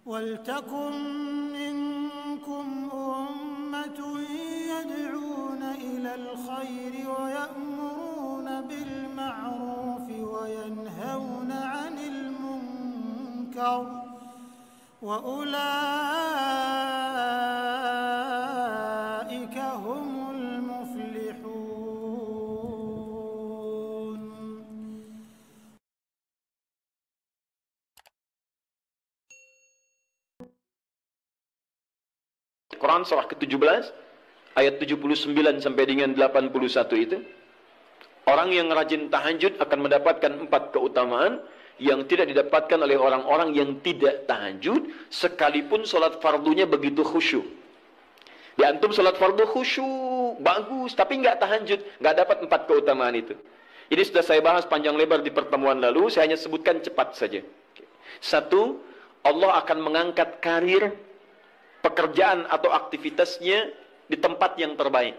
وَلْتَكُنْ مِنْكُمْ أُمَّةٌ يَدْعُونَ إِلَى الْخَيْرِ وَيَأْمُرُونَ بِالْمَعْرُوفِ وَيَنْهَوْنَ عَنِ الْمُنْكَرِ وَأُولَئِكَ هُمُ الْمُفْلِحُونَ. Quran surah ke-17 ayat 79 sampai dengan 81 itu, orang yang rajin tahajud akan mendapatkan 4 keutamaan yang tidak didapatkan oleh orang-orang yang tidak tahajud sekalipun solat fardunya begitu khusyuk. Di antum solat fardu khusyuk bagus tapi nggak tahajud, nggak dapat 4 keutamaan itu. Ini sudah saya bahas panjang lebar di pertemuan lalu, saya hanya sebutkan cepat saja. 1, Allah akan mengangkat karir, pekerjaan atau aktivitasnya di tempat yang terbaik.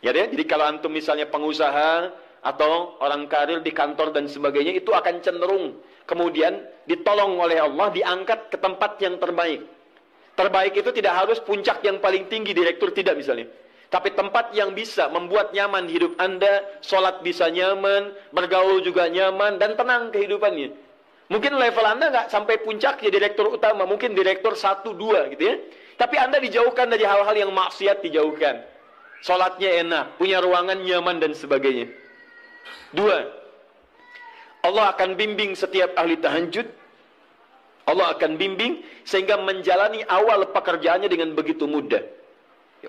Ya deh, jadi kalau antum misalnya pengusaha atau orang karir di kantor dan sebagainya, itu akan cenderung kemudian ditolong oleh Allah, diangkat ke tempat yang terbaik. Terbaik itu tidak harus puncak yang paling tinggi, direktur, tidak misalnya. Tapi tempat yang bisa membuat nyaman hidup Anda, sholat bisa nyaman, bergaul juga nyaman, dan tenang kehidupannya. Mungkin level Anda nggak sampai puncak ya direktur utama, mungkin direktur 1, 2 gitu ya. Tapi Anda dijauhkan dari hal-hal yang maksiat, dijauhkan. Sholatnya enak, punya ruangan nyaman dan sebagainya. 2, Allah akan bimbing setiap ahli tahajud. Allah akan bimbing sehingga menjalani awal pekerjaannya dengan begitu mudah.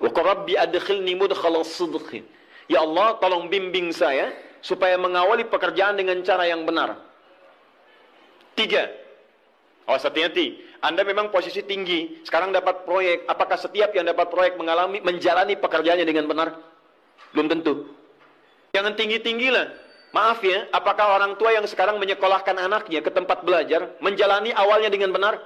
Wa rabbi adkhilni mudkhala sidqin. Ya Allah, tolong bimbing saya supaya mengawali pekerjaan dengan cara yang benar. 3, awas hati-hati. Anda memang posisi tinggi, sekarang dapat proyek. Apakah setiap yang dapat proyek menjalani pekerjaannya dengan benar? Belum tentu. Jangan tinggi-tinggi lah. Maaf ya, apakah orang tua yang sekarang menyekolahkan anaknya ke tempat belajar menjalani awalnya dengan benar?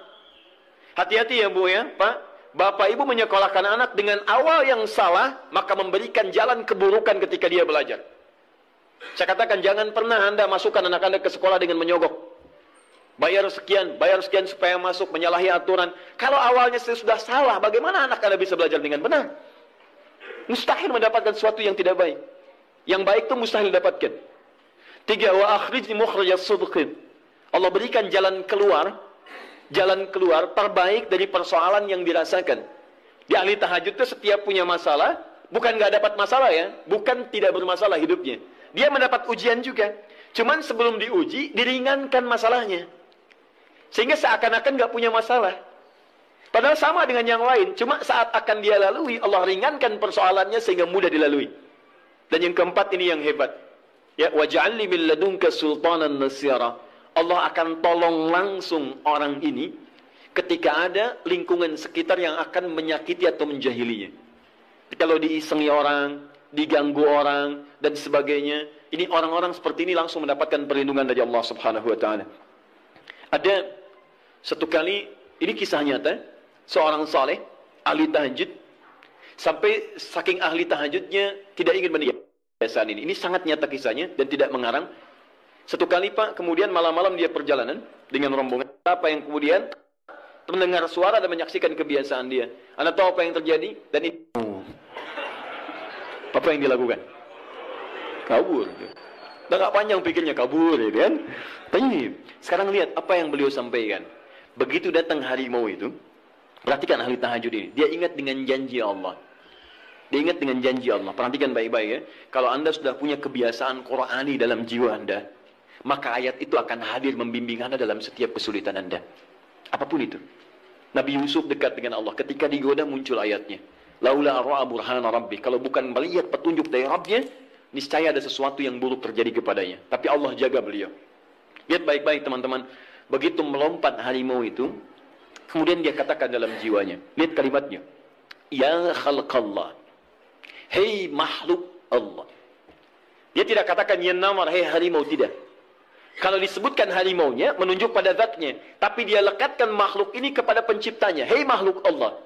Hati-hati ya Bu ya, Pak. Bapak Ibu menyekolahkan anak dengan awal yang salah, maka memberikan jalan keburukan ketika dia belajar. Saya katakan jangan pernah Anda masukkan anak Anda ke sekolah dengan menyogok. Bayar sekian supaya masuk, menyalahi aturan. Kalau awalnya sudah salah, bagaimana anak Anda bisa belajar dengan benar? Mustahil mendapatkan sesuatu yang tidak baik. Yang baik itu mustahil didapatkan. 3, wa akhrijni mukhrajas sidqin. Allah berikan jalan keluar terbaik dari persoalan yang dirasakan. Di ahli tahajud itu setiap punya masalah, bukan nggak dapat masalah ya, bukan tidak bermasalah hidupnya. Dia mendapat ujian juga. Cuman sebelum diuji, diringankan masalahnya. Sehingga seakan-akan nggak punya masalah. Padahal sama dengan yang lain. Cuma saat akan dia lalui, Allah ringankan persoalannya sehingga mudah dilalui. Dan yang keempat ini yang hebat. Ya, waj'alni min ladunka sultanan nasira. Allah akan tolong langsung orang ini ketika ada lingkungan sekitar yang akan menyakiti atau menjahilinya. Kalau diisengi orang, diganggu orang, dan sebagainya, ini orang-orang seperti ini langsung mendapatkan perlindungan dari Allah Subhanahu wa Ta'ala. Ada satu kali, ini kisah nyata, seorang saleh, ahli tahajud, sampai saking ahli tahajudnya tidak ingin meninggalkan kebiasaan ini. Ini sangat nyata kisahnya dan tidak mengarang. Satu kali Pak, kemudian malam-malam dia perjalanan dengan rombongan. Apa yang kemudian mendengar suara dan menyaksikan kebiasaan dia. Anda tahu apa yang terjadi? Dan ini apa yang dilakukan? Kabur. Udah gak panjang pikirnya, kabur ya kan? Tapi sekarang lihat apa yang beliau sampaikan. Begitu datang harimau itu, perhatikan ahli tahajud ini. Dia ingat dengan janji Allah. Dia ingat dengan janji Allah. Perhatikan baik-baik ya. Kalau Anda sudah punya kebiasaan Qur'ani dalam jiwa Anda, maka ayat itu akan hadir membimbing Anda dalam setiap kesulitan Anda. Apapun itu. Nabi Yusuf dekat dengan Allah. Ketika digoda muncul ayatnya. Laula ra'a burhana rabbi. Kalau bukan melihat petunjuk dari Rabbnya, niscaya ada sesuatu yang buruk terjadi kepadanya. Tapi Allah jaga beliau. Lihat baik-baik teman-teman. Begitu melompat harimau itu, kemudian dia katakan dalam jiwanya. Lihat kalimatnya. Ya khalqallah. Hei makhluk Allah. Dia tidak katakan ya namar, hei harimau, tidak. Kalau disebutkan harimaunya, menunjuk pada zatnya. Tapi dia lekatkan makhluk ini kepada penciptanya. Hei makhluk Allah.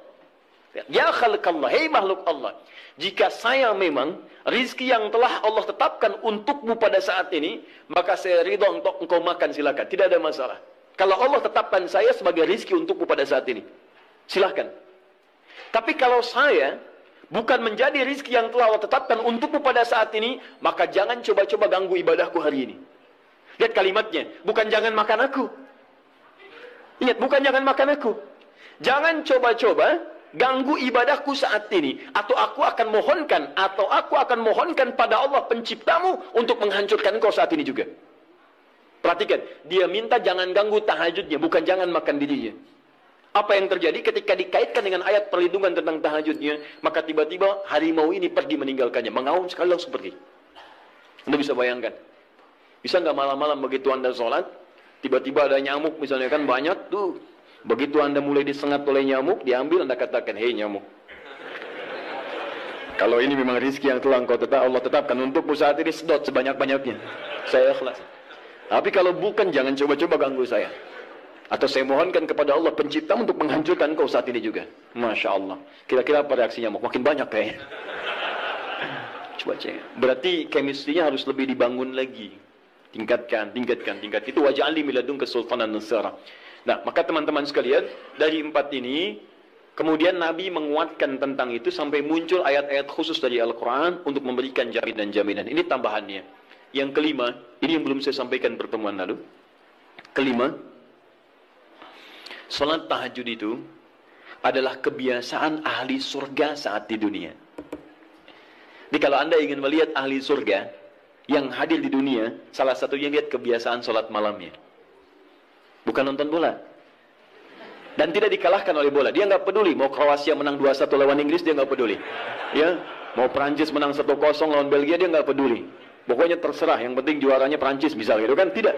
Ya khalqallah, hei makhluk Allah. Jika saya memang rizki yang telah Allah tetapkan untukmu pada saat ini, maka saya ridha untuk engkau makan, silakan. Tidak ada masalah. Kalau Allah tetapkan saya sebagai rizki untukku pada saat ini, silahkan. Tapi kalau saya bukan menjadi rizki yang telah Allah tetapkan untukku pada saat ini, maka jangan coba-coba ganggu ibadahku hari ini. Lihat kalimatnya, bukan jangan makan aku. Lihat, bukan jangan makan aku. Jangan coba-coba ganggu ibadahku saat ini. Atau aku akan mohonkan pada Allah penciptamu untuk menghancurkan engkau saat ini juga. Perhatikan, dia minta jangan ganggu tahajudnya, bukan jangan makan dirinya. Apa yang terjadi ketika dikaitkan dengan ayat perlindungan tentang tahajudnya, maka tiba-tiba harimau ini pergi meninggalkannya, mengaum sekali langsung pergi. Anda bisa bayangkan, bisa nggak malam-malam begitu Anda sholat, tiba-tiba ada nyamuk misalnya kan banyak tuh, begitu Anda mulai disengat oleh nyamuk, diambil Anda katakan, hei nyamuk, kalau ini memang rizki yang telah Allah tetapkan untukmu saat ini, sedot sebanyak-banyaknya, saya ikhlas. Tapi kalau bukan, jangan coba-coba ganggu saya. Atau saya mohonkan kepada Allah pencipta untuk menghancurkan kau saat ini juga. Masya Allah. Kira-kira apa reaksi nyamuk? Makin banyak kayaknya. Coba cek. Berarti chemistry-nya harus lebih dibangun lagi. Tingkatkan. Itu waj'alni min ladunka sultanan nasira. Nah, maka teman-teman sekalian, dari 4 ini, kemudian Nabi menguatkan tentang itu sampai muncul ayat-ayat khusus dari Al-Quran untuk memberikan jaminan-jaminan. Ini tambahannya. Yang kelima, ini yang belum saya sampaikan pertemuan lalu. Kelima, salat tahajud itu adalah kebiasaan ahli surga saat di dunia. Jadi kalau Anda ingin melihat ahli surga yang hadir di dunia, salah satunya lihat kebiasaan salat malamnya. Bukan nonton bola. Dan tidak dikalahkan oleh bola. Dia nggak peduli mau Kroasia menang 2-1 lawan Inggris, dia nggak peduli. Ya, mau Prancis menang 1-0 lawan Belgia, dia nggak peduli. Pokoknya terserah, yang penting juaranya Prancis misalnya, gitu kan? Tidak.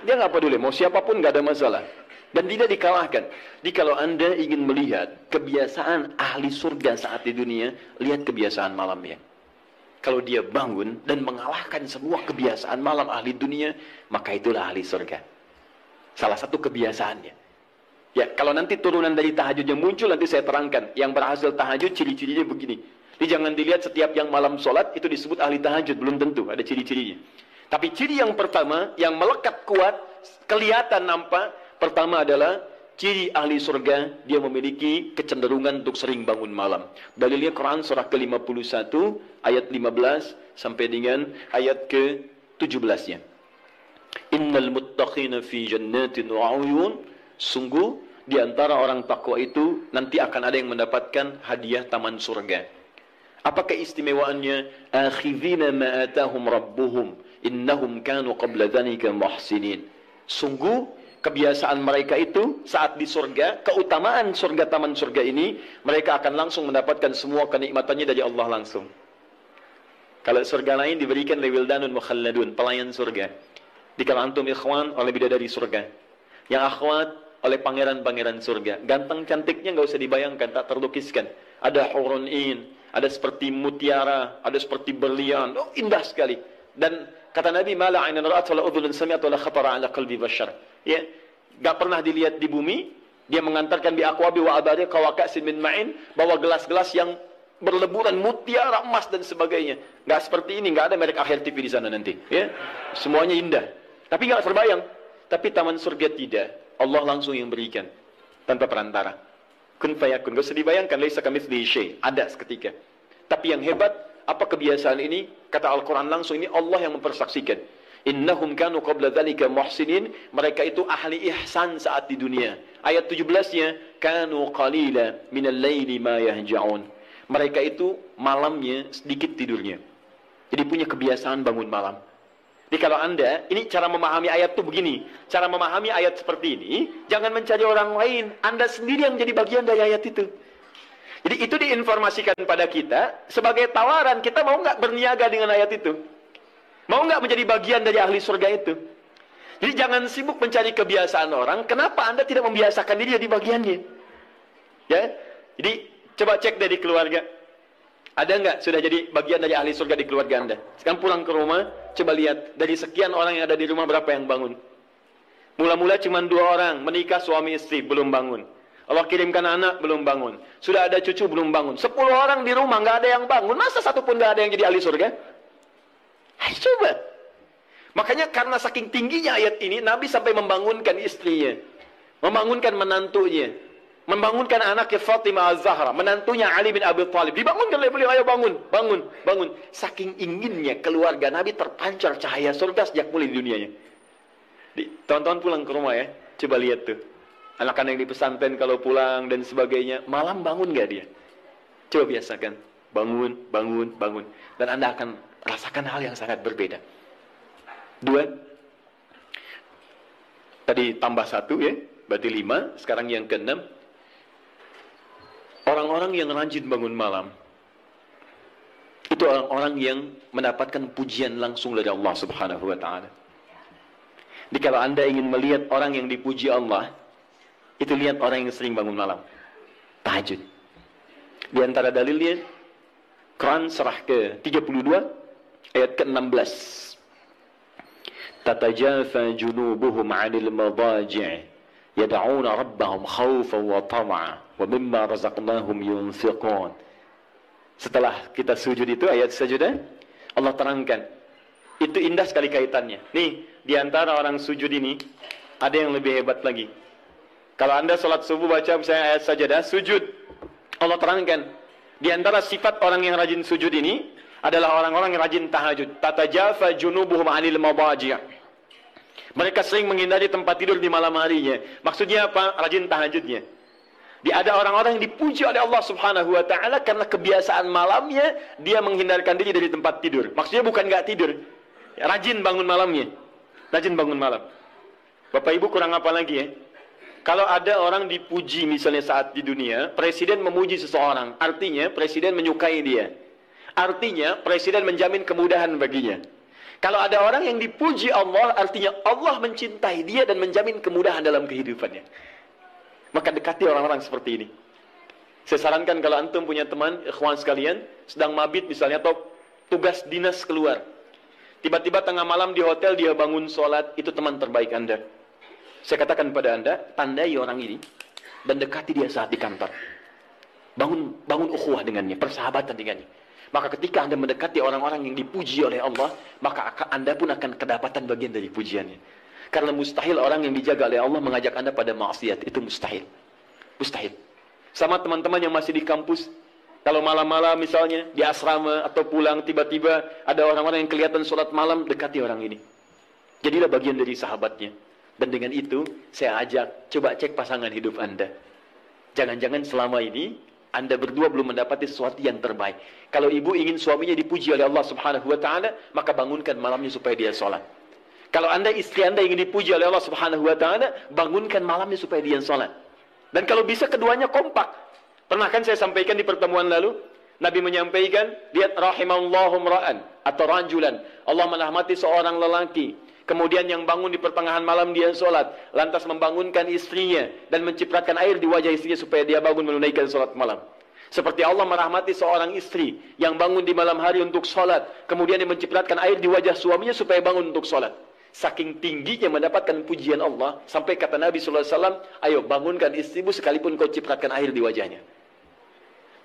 Dia nggak peduli, mau siapapun nggak ada masalah. Dan tidak dikalahkan. Jadi kalau Anda ingin melihat kebiasaan ahli surga saat di dunia, lihat kebiasaan malamnya. Kalau dia bangun dan mengalahkan semua kebiasaan malam ahli dunia, maka itulah ahli surga. Salah satu kebiasaannya. Ya, kalau nanti turunan dari tahajudnya muncul, nanti saya terangkan. Yang berhasil tahajud, ciri-cirinya begini. Jadi jangan dilihat setiap yang malam sholat itu disebut ahli tahajud, belum tentu, ada ciri-cirinya. Tapi ciri yang pertama, yang melekat kuat, kelihatan nampak, pertama adalah ciri ahli surga, dia memiliki kecenderungan untuk sering bangun malam. Dalilnya Quran surah ke-51, ayat 15 sampai dengan ayat ke-17-nya. Innal muttaqina fi jannatin wa 'uyun, sungguh di antara orang takwa itu nanti akan ada yang mendapatkan hadiah taman surga. Apa keistimewaannya? Akhidhina ma atahum rabbuhum innahum kanu qabla dzalika muhsinin. Sungguh kebiasaan mereka itu saat di surga, keutamaan surga, taman surga ini, mereka akan langsung mendapatkan semua kenikmatannya dari Allah langsung. Kalau surga lain diberikan lewildanun mukhalladun, pelayan surga. Di kalau antum ikhwan oleh bidadari surga, yang akhwat oleh pangeran-pangeran surga. Ganteng cantiknya nggak usah dibayangkan, tak terlukiskan. Ada hurun in, ada seperti mutiara, ada seperti berlian. Oh, indah sekali. Dan kata Nabi, "Mala 'ainan ra'at wala udhunun sami'at wala khatara 'ala qalbi bashar." Ya, enggak pernah dilihat di bumi. Dia mengantarkan bi aqwabi wa abariqa wa ka'sin min ma'in, bawa gelas-gelas yang berleburan mutiara, emas dan sebagainya. Enggak seperti ini, enggak ada merek Akhir TV di sana nanti, ya. Semuanya indah. Tapi enggak terbayang. Tapi taman surga tidak. Allah langsung yang berikan tanpa perantara. Kun fayakun, enggak usah dibayangkan, laisa kamitslihi syai', ada seketika. Tapi yang hebat, apa kebiasaan ini? Kata Al-Qur'an langsung, ini Allah yang mempersaksikan. Innahum kanu qabla dzalika muhsinin, mereka itu ahli ihsan saat di dunia. Ayat 17-nya, kanu qalila minal laili ma yahja'un. Mereka itu malamnya sedikit tidurnya. Jadi punya kebiasaan bangun malam. Jadi kalau Anda, ini cara memahami ayat itu begini. Cara memahami ayat seperti ini, jangan mencari orang lain. Anda sendiri yang jadi bagian dari ayat itu. Jadi itu diinformasikan pada kita sebagai tawaran. Kita mau nggak berniaga dengan ayat itu? Mau nggak menjadi bagian dari ahli surga itu? Jadi jangan sibuk mencari kebiasaan orang. Kenapa Anda tidak membiasakan diri jadi bagiannya? Ya, jadi coba cek dari keluarga. Ada nggak sudah jadi bagian dari ahli surga di keluarga Anda? Sekarang pulang ke rumah, coba lihat dari sekian orang yang ada di rumah berapa yang bangun? Mula-mula cuma 2 orang, menikah suami istri belum bangun. Allah kirimkan anak belum bangun. Sudah ada cucu belum bangun. 10 orang di rumah nggak ada yang bangun. Masa satu pun nggak ada yang jadi ahli surga? Hai, coba. Makanya karena saking tingginya ayat ini, Nabi sampai membangunkan istrinya, membangunkan menantunya, membangunkan anaknya Fatimah Az-Zahra, menantunya Ali bin Abi Thalib. Dibangunkan oleh beliau, ayo bangun, bangun, bangun. Saking inginnya keluarga Nabi terpancar cahaya surga sejak mulai di dunianya. Tonton pulang ke rumah ya, coba lihat tuh. Anak-anak yang di pesantren kalau pulang dan sebagainya, malam bangun gak dia? Coba biasakan, bangun, bangun, bangun. Dan Anda akan rasakan hal yang sangat berbeda. 2. Tadi tambah 1 ya, berarti 5. Sekarang yang ke-6. Orang-orang yang rajin bangun malam, itu orang-orang yang mendapatkan pujian langsung dari Allah Subhanahu wa ta'ala. Jadi kalau Anda ingin melihat orang yang dipuji Allah, itu lihat orang yang sering bangun malam, tahajud. Di antara dalilnya, Quran surah ke-32 ayat ke-16. Tatajafa junubuhum 'anil madaji' yad'una rabbahum khaufan wa tama'an wa mimma razaqnahum yunfiqun. Setelah kita sujud itu, ayat sajadah, Allah terangkan. Itu indah sekali kaitannya. Nih, di antara orang sujud ini, ada yang lebih hebat lagi. Kalau Anda sholat subuh baca misalnya ayat sajadah, sujud. Allah terangkan. Di antara sifat orang yang rajin sujud ini, adalah orang-orang yang rajin tahajud. Tatajafa junubuhum 'anil madaji'. Mereka sering menghindari tempat tidur di malam harinya. Maksudnya apa? Rajin tahajudnya. Ada orang-orang yang dipuji oleh Allah Subhanahu wa ta'ala karena kebiasaan malamnya dia menghindarkan diri dari tempat tidur. Maksudnya bukan nggak tidur, rajin bangun malamnya. Rajin bangun malam. Bapak Ibu kurang apa lagi ya? Kalau ada orang dipuji misalnya saat di dunia, presiden memuji seseorang, artinya presiden menyukai dia. Artinya presiden menjamin kemudahan baginya. Kalau ada orang yang dipuji Allah, artinya Allah mencintai dia dan menjamin kemudahan dalam kehidupannya. Maka dekati orang-orang seperti ini. Saya sarankan kalau antum punya teman, ikhwan sekalian, sedang mabit misalnya atau tugas dinas keluar. Tiba-tiba tengah malam di hotel dia bangun sholat, itu teman terbaik Anda. Saya katakan pada Anda, tandai orang ini dan dekati dia saat di kantor. Bangun ukhuwah dengannya, persahabatan dengannya. Maka ketika Anda mendekati orang-orang yang dipuji oleh Allah, maka Anda pun akan kedapatan bagian dari pujiannya. Karena mustahil orang yang dijaga oleh Allah mengajak Anda pada maksiat. Itu mustahil. Mustahil. Sama teman-teman yang masih di kampus, kalau malam-malam misalnya di asrama atau pulang tiba-tiba ada orang-orang yang kelihatan sholat malam, dekati orang ini. Jadilah bagian dari sahabatnya. Dan dengan itu saya ajak, coba cek pasangan hidup Anda. Jangan-jangan selama ini Anda berdua belum mendapati sesuatu yang terbaik. Kalau ibu ingin suaminya dipuji oleh Allah Subhanahu wa ta'ala, maka bangunkan malamnya supaya dia sholat. Kalau Anda, istri Anda ingin dipuji oleh Allah Subhanahu wa ta'ala, bangunkan malamnya supaya dia sholat. Dan kalau bisa keduanya kompak. Pernah kan saya sampaikan di pertemuan lalu, Nabi menyampaikan, lihat rahimallahu mra'an atau rajulan. Allah merahmati seorang lelaki. Kemudian yang bangun di pertengahan malam dia sholat. Lantas membangunkan istrinya dan mencipratan air di wajah istrinya supaya dia bangun menunaikan sholat malam. Seperti Allah merahmati seorang istri yang bangun di malam hari untuk sholat. Kemudian dia mencipratkan air di wajah suaminya supaya bangun untuk sholat. Saking tingginya mendapatkan pujian Allah, sampai kata Nabi SAW, ayo bangunkan istrimu sekalipun kau cipratkan air di wajahnya.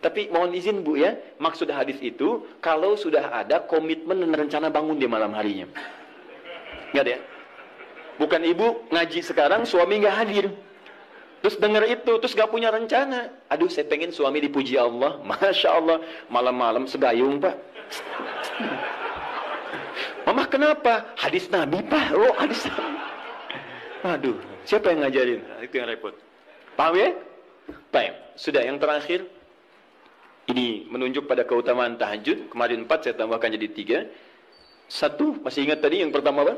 Tapi mohon izin Bu ya, maksud hadis itu, kalau sudah ada komitmen dan rencana bangun di malam harinya. Nggak ada ya? Bukan ibu ngaji sekarang, suami nggak hadir. Terus dengar itu, terus nggak punya rencana. Aduh, saya pengen suami dipuji Allah. Masya Allah, malam-malam segayung Pak. Mama kenapa? Hadis Nabi Pak. Oh hadis Nabi. Aduh, siapa yang ngajarin? Itu yang repot. Paham ya? Baik, sudah yang terakhir. Ini menunjuk pada keutamaan tahajud. Kemarin 4, saya tambahkan jadi 3. 1, masih ingat tadi yang pertama apa?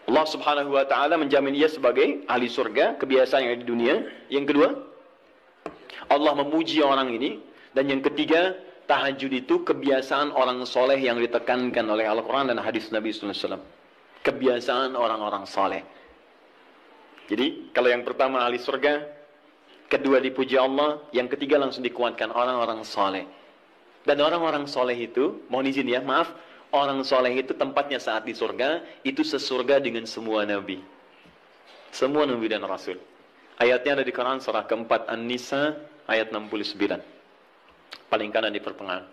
Allah Subhanahu wa ta'ala menjamin ia sebagai ahli surga, kebiasaan yang ada di dunia. Yang kedua, Allah memuji orang ini. Dan yang ketiga, tahajud itu kebiasaan orang soleh yang ditekankan oleh Al-Quran dan hadis Nabi SAW. Kebiasaan orang-orang soleh. Jadi, kalau yang pertama ahli surga, kedua dipuji Allah, yang ketiga langsung dikuatkan orang-orang soleh. Dan orang-orang soleh itu, mohon izin ya, maaf, orang soleh itu tempatnya saat di surga, itu sesurga dengan semua nabi. Semua nabi dan rasul. Ayatnya ada di Quran surah keempat An-Nisa ayat 69. Paling kanan di pertengahan.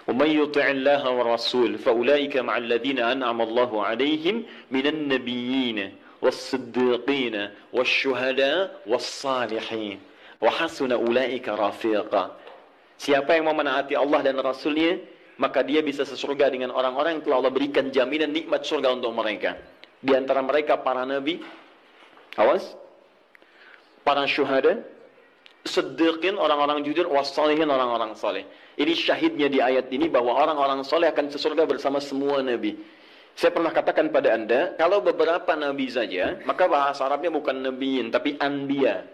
وَمَنْ يُطِعِ اللَّهَ وَالرَّسُولَ فَأُولَئِكَ مَعَ الَّذِينَ أَنْعَمَ اللَّهُ عَلَيْهِمْ مِنَ النَّبِيِّينَ وَالصِّدِّيقِينَ وَالشُّهَدَاءِ وَالصَّالِحِينَ وَحَسُنَ أُولَئِكَ رَفِيقًا. Siapa yang mau menaati Allah dan Rasulnya, maka dia bisa sesurga dengan orang-orang yang telah Allah berikan jaminan nikmat surga untuk mereka. Di antara mereka para nabi, awas, para syuhada, siddiqin, orang-orang jujur, wassalihin, orang-orang saleh. Ini syahidnya di ayat ini bahwa orang-orang saleh akan sesurga bersama semua nabi. Saya pernah katakan pada Anda, kalau beberapa nabi saja, maka bahasa Arabnya bukan nabiyin, tapi anbiya.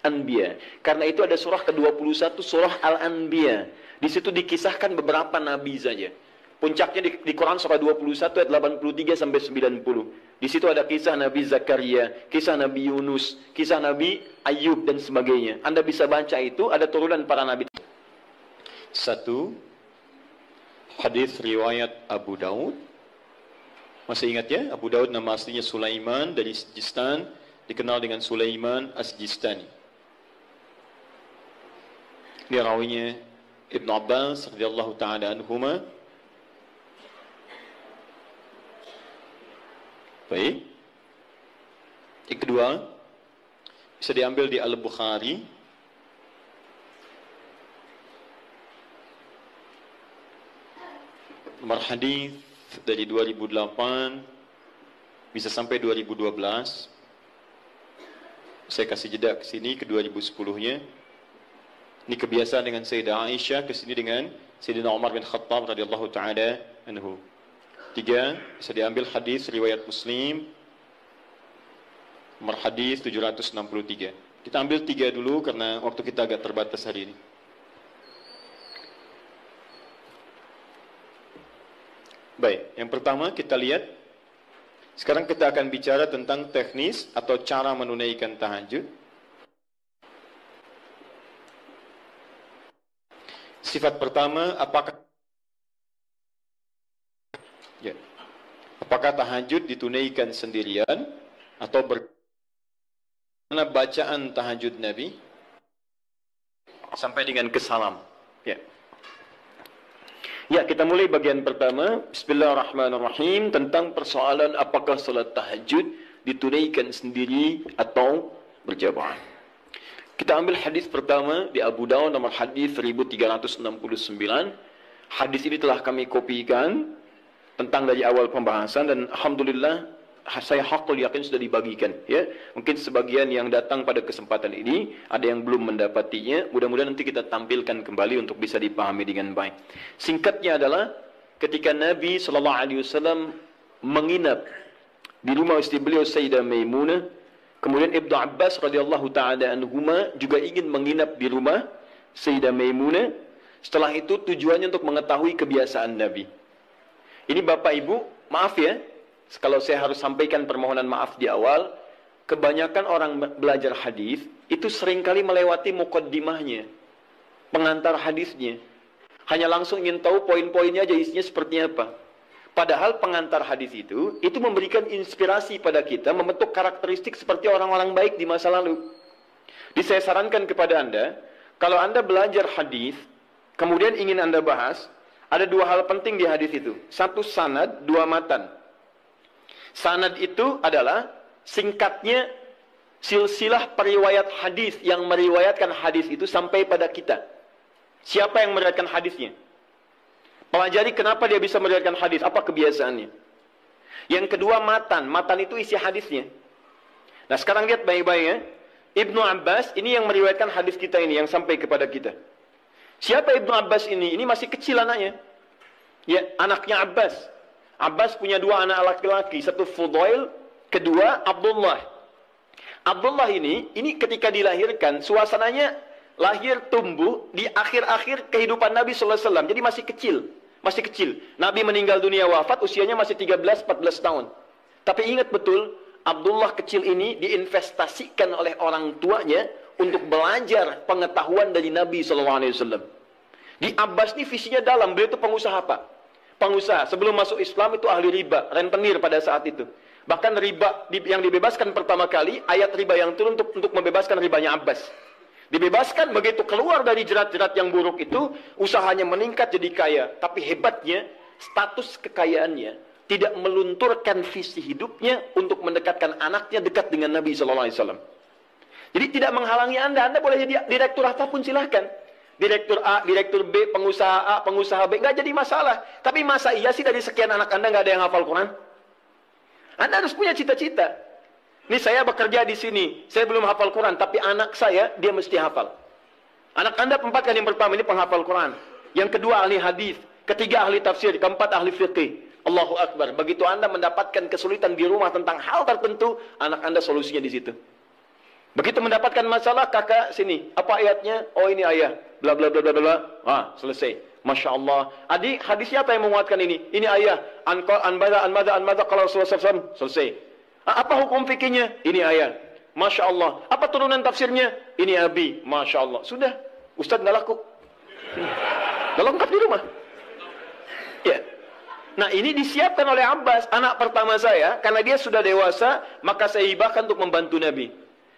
Anbiya. Karena itu ada surah ke-21, surah Al-Anbiya. Di situ dikisahkan beberapa nabi saja. Puncaknya di Quran surah 21 ayat 83 sampai 90. Di situ ada kisah Nabi Zakaria, kisah Nabi Yunus, kisah Nabi Ayub dan sebagainya. Anda bisa baca itu, ada turunan para nabi. Satu, hadis riwayat Abu Daud. Masih ingat ya? Abu Daud nama aslinya Sulaiman dari Sijistan, dikenal dengan Sulaiman As-Sijistani. Dia rawinya Ibn Abbas radhiyallahu ta'ala anhuma. Baik. Yang kedua, bisa diambil di Al-Bukhari. Nomor hadis dari 2008 bisa sampai 2012. Saya kasih jeda ke sini ke 2010-nya. Ini kebiasaan dengan Sayyidah Aisyah, ke sini dengan Sayyidina Umar bin Khattab radhiyallahu taala anhu. 3, bisa diambil hadis riwayat Muslim. Nomor hadis 763. Kita ambil 3 dulu karena waktu kita agak terbatas hari ini. Baik, yang pertama kita lihat. Sekarang kita akan bicara tentang teknis atau cara menunaikan tahajud. Sifat pertama, apakah tahajud ditunaikan sendirian atau karena bacaan tahajud Nabi sampai dengan kesalam. Ya, kita mulai bagian pertama. Bismillahirrahmanirrahim, tentang persoalan apakah salat tahajud ditunaikan sendiri atau berjamaah. Kita ambil hadis pertama di Abu Daud nomor hadis 1369. Hadis ini telah kami kopikan tentang dari awal pembahasan dan alhamdulillah saya hakul yakin sudah dibagikan, ya. Mungkin sebagian yang datang pada kesempatan ini ada yang belum mendapatinya. Mudah-mudahan nanti kita tampilkan kembali untuk bisa dipahami dengan baik. Singkatnya adalah ketika Nabi SAW menginap di rumah istri beliau Sayyidah Maimunah, kemudian Ibnu Abbas radhiyallahu taala anhuma juga ingin menginap di rumah Sayyidah Maimunah. Setelah itu tujuannya untuk mengetahui kebiasaan Nabi. Ini Bapak Ibu, maaf ya, kalau saya harus sampaikan permohonan maaf di awal, kebanyakan orang belajar hadis itu seringkali melewati muqaddimahnya, pengantar hadisnya. Hanya langsung ingin tahu poin-poinnya aja isinya seperti apa. Padahal pengantar hadis itu memberikan inspirasi pada kita membentuk karakteristik seperti orang-orang baik di masa lalu. Jadi saya sarankan kepada Anda, kalau Anda belajar hadis, kemudian ingin Anda bahas, ada 2 hal penting di hadis itu. 1 sanad, 2 matan. Sanad itu adalah singkatnya silsilah periwayat hadis yang meriwayatkan hadis itu sampai pada kita. Siapa yang meriwayatkan hadisnya? Pelajari kenapa dia bisa meriwayatkan hadis, apa kebiasaannya. Yang kedua matan. Matan itu isi hadisnya. Nah sekarang lihat baik-baik ya. Ibnu Abbas ini yang meriwayatkan hadis kita ini, yang sampai kepada kita. Siapa Ibnu Abbas ini? Ini masih kecil anaknya. Ya, anaknya Abbas. Abbas punya 2 anak laki-laki, satu Fudail, kedua Abdullah. Abdullah ini ketika dilahirkan, suasananya lahir tumbuh di akhir-akhir kehidupan Nabi SAW. Jadi masih kecil. Nabi meninggal dunia wafat, usianya masih 13-14 tahun. Tapi ingat betul, Abdullah kecil ini diinvestasikan oleh orang tuanya untuk belajar pengetahuan dari Nabi SAW. Di Abbas ini visinya dalam, beliau itu pengusaha apa? Pengusaha, sebelum masuk Islam itu ahli riba, rentenir pada saat itu. Bahkan riba yang dibebaskan pertama kali, ayat riba yang turun untuk membebaskan ribanya Abbas. Dibebaskan, begitu keluar dari jerat-jerat yang buruk itu, usahanya meningkat jadi kaya. Tapi hebatnya, status kekayaannya tidak melunturkan visi hidupnya untuk mendekatkan anaknya dekat dengan Nabi SAW. Jadi tidak menghalangi Anda. Anda boleh jadi direktur apapun, silahkan. Direktur A, direktur B, pengusaha A, pengusaha B, nggak jadi masalah. Tapi masa iya sih dari sekian anak Anda nggak ada yang hafal Quran? Anda harus punya cita-cita. Ini saya bekerja di sini, saya belum hafal Quran, tapi anak saya, dia mesti hafal. Anak Anda empat kan, yang pertama ini penghafal Quran. Yang kedua ahli hadis, ketiga ahli tafsir, keempat ahli fiqih. Allahu Akbar. Begitu Anda mendapatkan kesulitan di rumah tentang hal tertentu, anak Anda solusinya di situ. Begitu mendapatkan masalah, kakak sini, apa ayatnya? Oh ini ayat, bla bla bla bla bla. Selesai. Masya Allah. Adik, hadisnya apa yang menguatkan ini? Ini ayat. An-mada kalau selesai. Apa hukum fikihnya? Ini ayat. Masya Allah. Apa turunan tafsirnya? Ini abi. Masya Allah. Sudah. Ustaz nggak laku. Nggak lengkap di rumah. Ya. Nah ini disiapkan oleh Abbas, anak pertama saya. Karena dia sudah dewasa, maka saya hibahkan untuk membantu Nabi.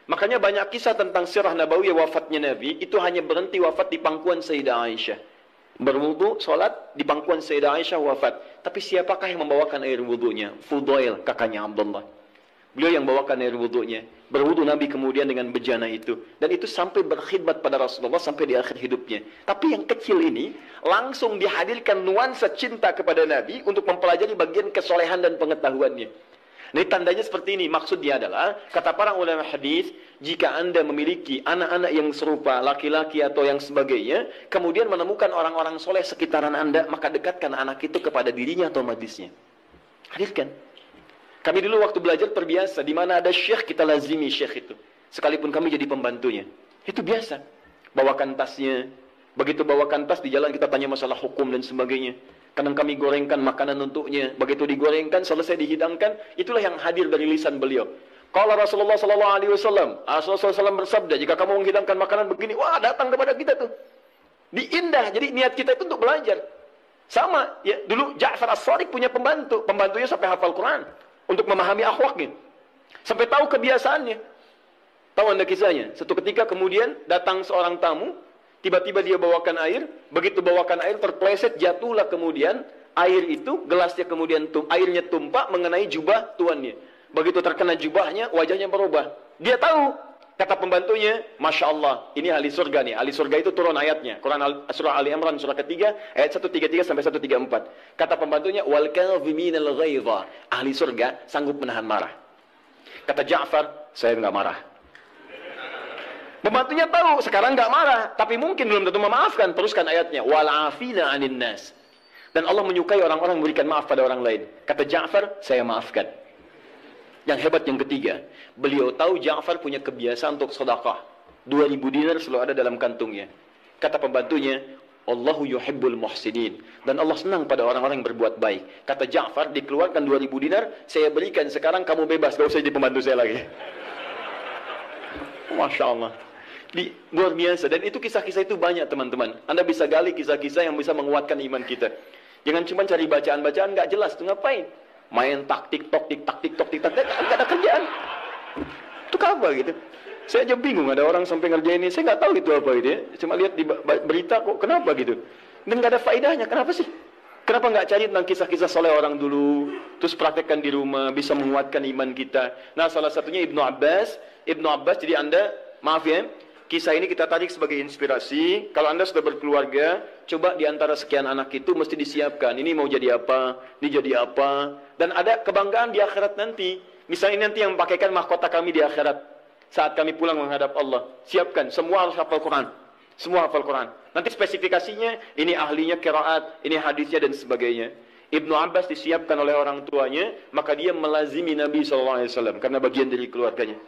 Makanya banyak kisah tentang sirah Nabawiyah wafatnya Nabi, itu hanya berhenti wafat di pangkuan Sayyidah Aisyah. Berwudu, sholat, di pangkuan Sayyidah Aisyah wafat. Tapi siapakah yang membawakan air wudunya? Fudail, kakaknya Abdullah. Beliau yang bawakan air wudunya. Berwudu Nabi kemudian dengan bejana itu. Dan itu sampai berkhidmat pada Rasulullah sampai di akhir hidupnya. Tapi yang kecil ini langsung dihadirkan nuansa cinta kepada Nabi untuk mempelajari bagian kesolehan dan pengetahuannya. Ini tandanya seperti ini. Maksudnya adalah, kata para ulama hadis, jika Anda memiliki anak-anak yang serupa, laki-laki atau yang sebagainya, kemudian menemukan orang-orang soleh sekitaran Anda, maka dekatkan anak itu kepada dirinya atau majlisnya. Hadirkan. Kami dulu waktu belajar terbiasa, di mana ada syekh, kita lazimi syekh itu. Sekalipun kami jadi pembantunya. Itu biasa. Bawakan tasnya. Begitu bawakan tas, di jalan kita tanya masalah hukum dan sebagainya. Kadang kami gorengkan makanan untuknya. Begitu digorengkan, selesai dihidangkan, itulah yang hadir dari lisan beliau. Kalau Rasulullah SAW, Rasulullah SAW bersabda, jika kamu menghidangkan makanan begini, wah datang kepada kita tuh. Diindah, jadi niat kita itu untuk belajar. Sama, ya dulu Ja'far As-Shadiq punya pembantu. Pembantunya sampai hafal Quran. Untuk memahami akhlaknya. Sampai tahu kebiasaannya. Tahu Anda kisahnya? Satu ketika kemudian datang seorang tamu, tiba-tiba dia bawakan air, begitu bawakan air terpleset, jatuhlah kemudian air itu, gelasnya kemudian airnya tumpah mengenai jubah tuannya. Begitu terkena jubahnya, wajahnya berubah. Dia tahu, kata pembantunya, Masya Allah, ini ahli surga nih. Ahli surga itu turun ayatnya. Quran surah Ali Imran surah ketiga, ayat 133 sampai 134. Kata pembantunya, wal kadhiminal ghaidha. Ahli surga sanggup menahan marah. Kata Ja'far, saya enggak marah. Pembantunya tahu, sekarang enggak marah, tapi mungkin belum tentu memaafkan. Teruskan ayatnya, wal afina 'anil nas. Dan Allah menyukai orang-orang memberikan maaf pada orang lain. Kata Ja'far, saya maafkan. Yang hebat yang ketiga, beliau tahu Ja'far punya kebiasaan untuk sedekah. 2000 dinar selalu ada dalam kantungnya. Kata pembantunya, Allahu yuhibbul muhsinin. Dan Allah senang pada orang-orang yang berbuat baik. Kata Ja'far, dikeluarkan 2000 dinar, saya berikan, sekarang kamu bebas, gak usah jadi pembantu saya lagi. Masya Allah. Luar biasa. Dan itu kisah-kisah itu banyak teman-teman. Anda bisa gali kisah-kisah yang bisa menguatkan iman kita. Jangan cuma cari bacaan-bacaan gak jelas, itu ngapain? Main tiktok, nggak ada kerjaan. Itu apa gitu? Saya aja bingung, ada orang sampai ngerjain ini, saya nggak tahu itu apa gitu ya. Cuma lihat di berita kok, kenapa gitu? Dan nggak ada faedahnya, kenapa sih? Kenapa nggak cari tentang kisah-kisah soleh orang dulu, terus praktekkan di rumah, bisa menguatkan iman kita. Nah salah satunya Ibnu Abbas, jadi Anda, maaf ya, kisah ini kita tarik sebagai inspirasi. Kalau Anda sudah berkeluarga, coba di antara sekian anak itu mesti disiapkan. Ini mau jadi apa, ini jadi apa. Dan ada kebanggaan di akhirat nanti. Misalnya nanti yang pakaikan mahkota kami di akhirat. Saat kami pulang menghadap Allah. Siapkan, semua harus hafal Quran. Semua hafal Quran. Nanti spesifikasinya, ini ahlinya qiraat, ini hadisnya dan sebagainya. Ibnu Abbas disiapkan oleh orang tuanya, maka dia melazimi Nabi SAW. Karena bagian dari keluarganya.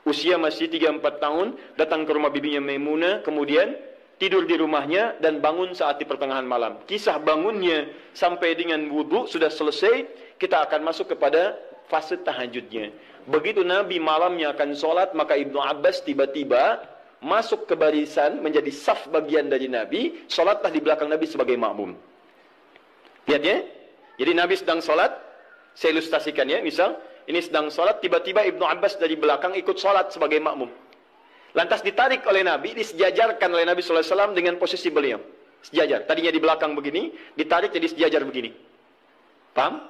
Usia masih 3-4 tahun, datang ke rumah bibinya Maimunah, kemudian tidur di rumahnya dan bangun saat di pertengahan malam. Kisah bangunnya sampai dengan wudu sudah selesai, kita akan masuk kepada fase tahajudnya. Begitu Nabi malamnya akan sholat, maka Ibnu Abbas tiba-tiba masuk ke barisan, menjadi saf bagian dari Nabi, sholatlah di belakang Nabi sebagai makmum. Lihat ya, jadi Nabi sedang sholat, saya ilustrasikan ya, misal, ini sedang sholat, tiba-tiba Ibnu Abbas dari belakang ikut sholat sebagai makmum. Lantas ditarik oleh Nabi, disejajarkan oleh Nabi SAW dengan posisi beliau. Sejajar. Tadinya di belakang begini, ditarik jadi sejajar begini. Paham?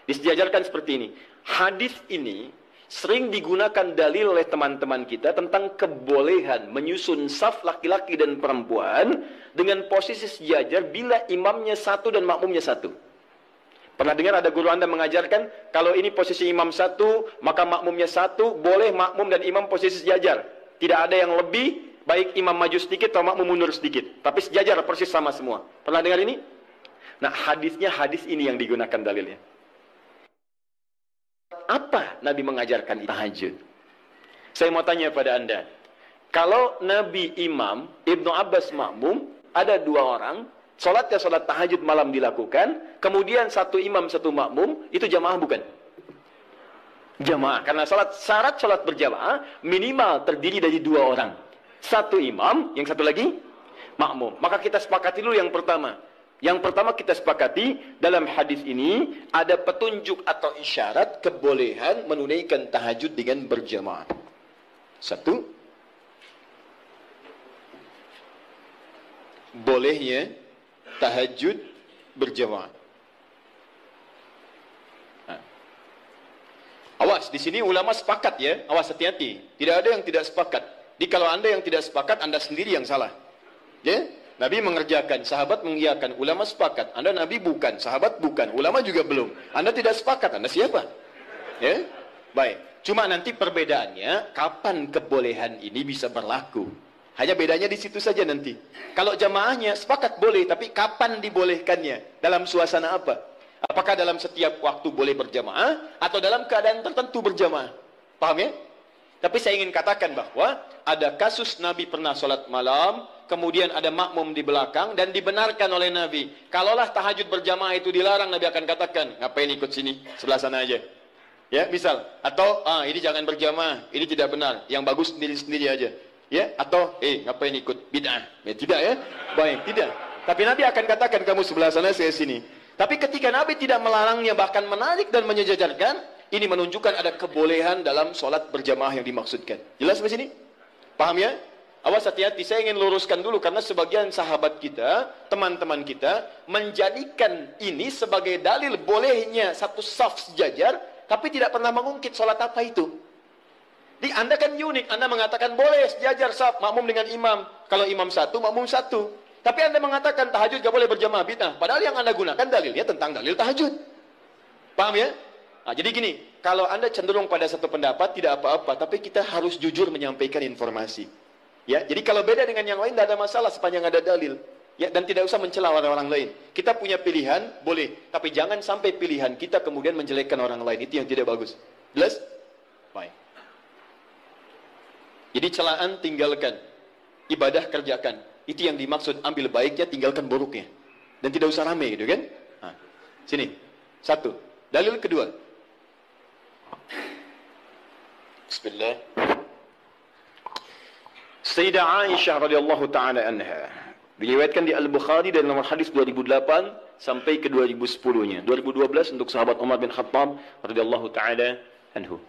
Disejajarkan seperti ini. Hadis ini sering digunakan dalil oleh teman-teman kita tentang kebolehan menyusun saf laki-laki dan perempuan dengan posisi sejajar bila imamnya satu dan makmumnya satu. Pernah dengar ada guru Anda mengajarkan, kalau ini posisi imam satu, maka makmumnya satu, boleh makmum dan imam posisi sejajar. Tidak ada yang lebih, baik imam maju sedikit atau makmum mundur sedikit. Tapi sejajar, persis sama semua. Pernah dengar ini? Nah, hadisnya hadis ini yang digunakan dalilnya. Apa Nabi mengajarkan tahajud? Saya mau tanya pada Anda. Kalau Nabi imam, Ibnu Abbas makmum, ada dua orang, sholatnya sholat tahajud malam dilakukan, kemudian satu imam, satu makmum, itu jamaah bukan? Jamaah. Karena syarat sholat berjamaah minimal terdiri dari dua orang. Satu imam, yang satu lagi makmum. Maka kita sepakati dulu yang pertama. Yang pertama kita sepakati, dalam hadis ini ada petunjuk atau isyarat kebolehan menunaikan tahajud dengan berjamaah. Satu, bolehnya tahajud berjamaah. Awas, di sini ulama sepakat ya. Awas, hati-hati. Tidak ada yang tidak sepakat. Jadi kalau Anda yang tidak sepakat, Anda sendiri yang salah. Ya? Nabi mengerjakan, sahabat mengiyakan, ulama sepakat. Anda Nabi bukan, sahabat bukan, ulama juga belum. Anda tidak sepakat, Anda siapa? Ya? Baik. Cuma nanti perbedaannya, kapan kebolehan ini bisa berlaku. Hanya bedanya di situ saja nanti. Kalau jamaahnya sepakat boleh, tapi kapan dibolehkannya? Dalam suasana apa? Apakah dalam setiap waktu boleh berjamaah atau dalam keadaan tertentu berjamaah? Paham ya? Tapi saya ingin katakan bahwa ada kasus Nabi pernah sholat malam, kemudian ada makmum di belakang dan dibenarkan oleh Nabi. Kalaulah tahajud berjamaah itu dilarang, Nabi akan katakan, ngapain ikut sini? Sebelah sana aja. Ya, misal. Atau, ini jangan berjamaah, ini tidak benar. Yang bagus sendiri-sendiri aja. Ya, atau, ngapain ikut? Bid'ah. Ya, tidak ya? Baik, tidak. Tapi Nabi akan katakan, kamu sebelah sana, saya sini. Tapi ketika Nabi tidak melarangnya, bahkan menarik dan menyejajarkan, ini menunjukkan ada kebolehan dalam sholat berjamaah yang dimaksudkan. Jelas sampai sini? Paham ya? Awas, hati-hati, saya ingin luruskan dulu karena sebagian sahabat kita, teman-teman kita, menjadikan ini sebagai dalil bolehnya satu saf sejajar, tapi tidak pernah mengungkit sholat apa itu. Di Anda kan unik, Anda mengatakan boleh sejajar saf, makmum dengan imam. Kalau imam satu, makmum satu. Tapi Anda mengatakan tahajud gak boleh berjamaah, bid'ah. Padahal yang Anda gunakan dalilnya tentang dalil tahajud. Paham ya? Nah, jadi gini, kalau Anda cenderung pada satu pendapat, tidak apa-apa. Tapi kita harus jujur menyampaikan informasi. Ya, jadi kalau beda dengan yang lain, tidak ada masalah sepanjang ada dalil. Ya, dan tidak usah mencela orang lain. Kita punya pilihan, boleh. Tapi jangan sampai pilihan kita kemudian menjelekkan orang lain. Itu yang tidak bagus. Jelas? Baik. Jadi celaan tinggalkan. Ibadah kerjakan. Itu yang dimaksud, ambil baiknya, tinggalkan buruknya. Dan tidak usah rame gitu kan. Nah, sini. Satu. Dalil kedua. Bismillah. Sayyidah Aisyah radhiyallahu taala anha. Diriwayatkan di Al-Bukhari dan nomor hadis 2008 sampai ke 2010-nya. 2012 untuk sahabat Umar bin Khattab radhiyallahu taala anhu.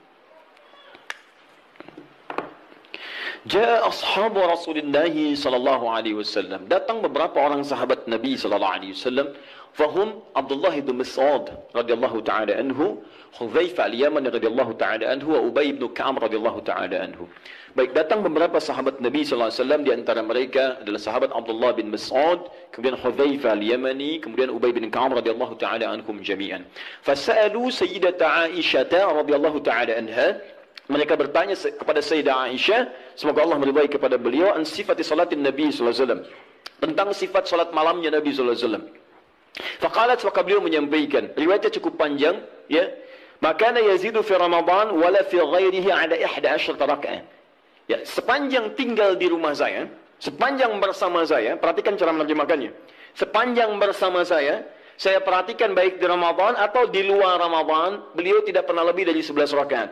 Jaa ashabu Rasulullah sallallahu alaihi wasallam. Datang beberapa orang sahabat Nabi sallallahu alaihi wasallam. Fahum Abdullah bin Mas'ud radhiyallahu taala anhu, Hudzaifah al-Yamani radhiyallahu taala anhu, wa Ubay bin Ka'ab radhiyallahu taala anhu. Baik, datang beberapa sahabat Nabi sallallahu alaihi wasallam, di antara mereka adalah sahabat Abdullah bin Mas'ud, kemudian Hudzaifah al-Yamani, kemudian Ubay bin Ka'ab radhiyallahu taala anhum jami'an. Fasa'alu Sayyidatah Aisyah radhiyallahu taala anha. Mereka bertanya kepada Sayyidah Aisyah, semoga Allah meridai kepada beliau, an sifati salatin Nabi sallallahu alaihi wasallam, tentang sifat salat malamnya Nabi sallallahu alaihi wasallam. Faqalat, maka beliau menyampaikan, riwayatnya cukup panjang, ya. Makana yazidu fi Ramadan wala fi ghairihi ada 11 rakaat. Ya, sepanjang tinggal di rumah saya, sepanjang bersama saya, perhatikan cara menerjemahkannya. Sepanjang bersama saya perhatikan baik di Ramadan atau di luar Ramadan, beliau tidak pernah lebih dari 11 rakaat.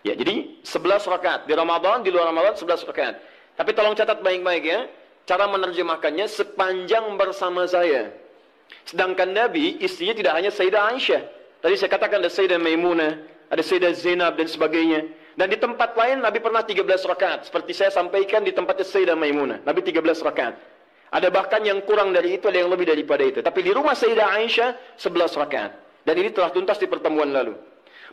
Ya, jadi 11 rakaat di Ramadan, di luar Ramadan 11 rakaat. Tapi tolong catat baik-baik ya, cara menerjemahkannya sepanjang bersama saya. Sedangkan Nabi, istrinya tidak hanya Sayyidah Aisyah. Tadi saya katakan ada Sayyidah Maimunah, ada Sayyidah Zainab dan sebagainya. Dan di tempat lain Nabi pernah 13 rakaat. Seperti saya sampaikan di tempatnya Sayyidah Maimunah. Nabi 13 rakaat. Ada bahkan yang kurang dari itu, ada yang lebih daripada itu. Tapi di rumah Sayyidah Aisyah 11 rakaat. Dan ini telah tuntas di pertemuan lalu.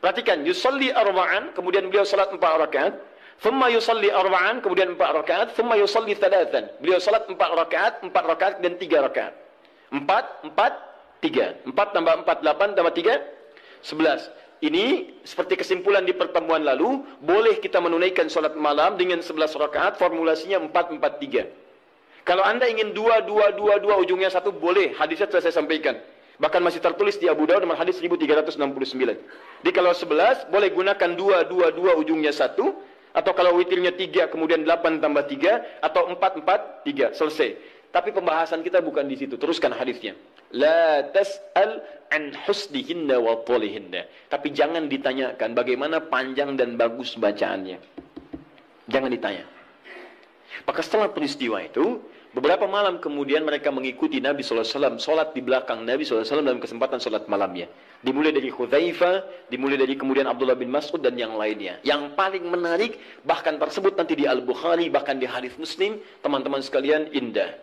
Perhatikan, yusalli arba'an, kemudian beliau salat 4 rakaat. Thumma yusalli arba'an, kemudian 4 rakaat. Thumma yusalli thalathan. Beliau salat 4 rakaat, 4 rakaat dan 3 rakaat. 4, 4, 3. 4 tambah 4, 8 tambah 3, 11. Ini seperti kesimpulan di pertemuan lalu, boleh kita menunaikan solat malam dengan 11 rakaat, formulasinya 4, 4, 3. Kalau anda ingin 2, 2, 2, 2, ujungnya 1, boleh. Hadisnya telah saya sampaikan. Bahkan masih tertulis di Abu Dawud nomor hadis 1369. Jadi kalau 11, boleh gunakan 2, 2, 2, ujungnya 1. Atau kalau witirnya 3, kemudian 8 tambah 3. Atau 4, 4, 3. Selesai. Tapi pembahasan kita bukan di situ. Teruskan hadisnya. La tas'al an husnihinna wa tolihinna. Tapi jangan ditanyakan bagaimana panjang dan bagus bacaannya. Jangan ditanya. Maka setelah peristiwa itu, beberapa malam kemudian mereka mengikuti Nabi SAW, sholat di belakang Nabi SAW dalam kesempatan sholat malamnya. Dimulai dari Hudzaifah, dimulai dari kemudian Abdullah bin Mas'ud dan yang lainnya. Yang paling menarik, bahkan tersebut nanti di Al-Bukhari, bahkan di hadis Muslim, teman-teman sekalian, indah.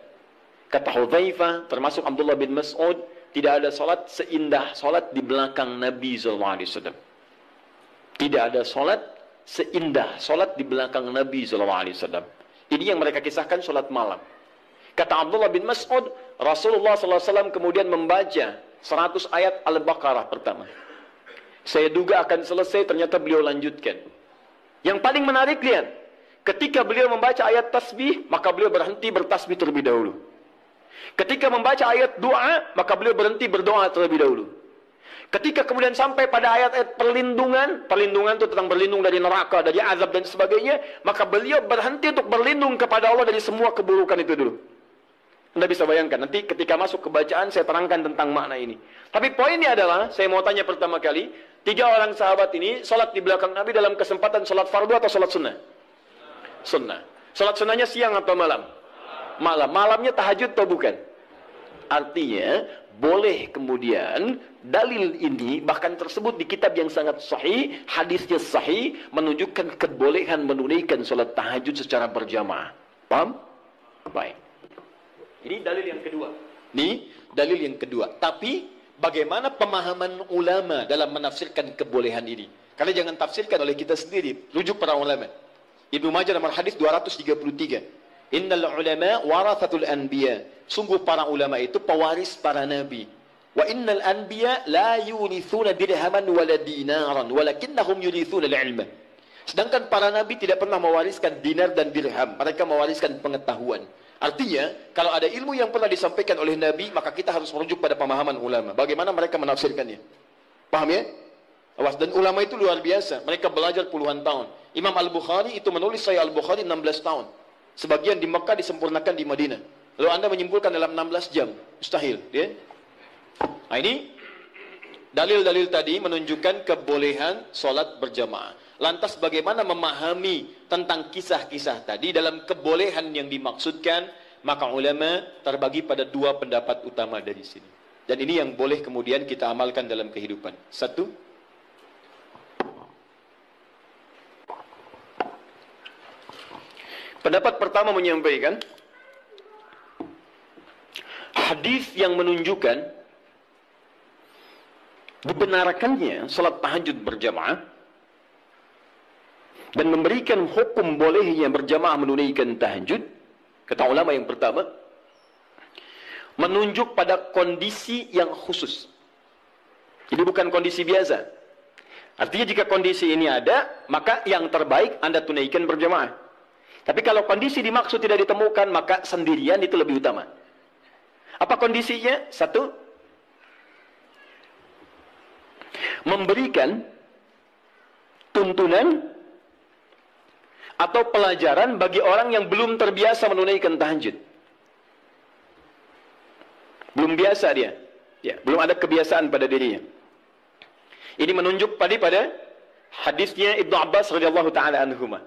Kata Hudzaifah, termasuk Abdullah bin Mas'ud, tidak ada sholat seindah sholat di belakang Nabi SAW. Tidak ada sholat seindah sholat di belakang Nabi SAW. Ini yang mereka kisahkan sholat malam. Kata Abdullah bin Mas'ud, Rasulullah SAW kemudian membaca 100 ayat Al-Baqarah pertama. Saya duga akan selesai, ternyata beliau lanjutkan. Yang paling menarik, lihat. Ketika beliau membaca ayat tasbih, maka beliau berhenti bertasbih terlebih dahulu. Ketika membaca ayat doa, maka beliau berhenti berdoa terlebih dahulu. Ketika kemudian sampai pada ayat-ayat perlindungan, perlindungan itu tentang berlindung dari neraka, dari azab dan sebagainya, maka beliau berhenti untuk berlindung kepada Allah dari semua keburukan itu dulu. Anda bisa bayangkan, nanti ketika masuk ke bacaan saya terangkan tentang makna ini. Tapi poinnya adalah, saya mau tanya pertama kali, 3 orang sahabat ini sholat di belakang Nabi dalam kesempatan sholat fardu atau sholat sunnah? Sunnah. Sholat sunnahnya siang atau malam? Malam. Malamnya tahajud atau bukan? Artinya, boleh kemudian dalil ini bahkan tersebut di kitab yang sangat sahih, hadisnya sahih, menunjukkan kebolehan menunaikan sholat tahajud secara berjamaah. Paham? Baik. Ini dalil yang kedua. Ini dalil yang kedua. Tapi bagaimana pemahaman ulama dalam menafsirkan kebolehan ini? Karena jangan tafsirkan oleh kita sendiri. Rujuk para ulama. Ibnu Majah nomor hadis 233. Innal ulama warathatul anbiya. Sungguh para ulama itu pewaris para nabi. Wa innal anbiya la yurithuna dirhaman wala dinaran, walakinnahum yurithuna al-ilma. Sedangkan para nabi tidak pernah mewariskan dinar dan dirham. Mereka mewariskan pengetahuan. Artinya, kalau ada ilmu yang pernah disampaikan oleh Nabi, maka kita harus merujuk pada pemahaman ulama. Bagaimana mereka menafsirkannya. Paham ya? Awas. Dan ulama itu luar biasa. Mereka belajar puluhan tahun. Imam Al-Bukhari itu menulis Sahih Al-Bukhari 16 tahun. Sebagian di Mekah disempurnakan di Madinah. Lalu anda menyimpulkan dalam 16 jam. Mustahil. Ya? Nah ini, dalil-dalil tadi menunjukkan kebolehan sholat berjamaah. Lantas bagaimana memahami tentang kisah-kisah tadi dalam kebolehan yang dimaksudkan, maka ulama terbagi pada 2 pendapat utama dari sini. Dan ini yang boleh kemudian kita amalkan dalam kehidupan. 1, pendapat pertama menyampaikan hadis yang menunjukkan dibenarkannya salat tahajud berjamaah dan memberikan hukum bolehnya berjamaah menunaikan tahajud. Kata ulama yang pertama, menunjuk pada kondisi yang khusus. Jadi bukan kondisi biasa. Artinya jika kondisi ini ada, maka yang terbaik anda tunaikan berjamaah. Tapi kalau kondisi dimaksud tidak ditemukan, maka sendirian itu lebih utama. Apa kondisinya? 1, memberikan tuntunan atau pelajaran bagi orang yang belum terbiasa menunaikan tahajud. Belum biasa dia. Ya, belum ada kebiasaan pada dirinya. Ini menunjuk pada hadisnya Ibnu Abbas radhiyallahu taala anhuma.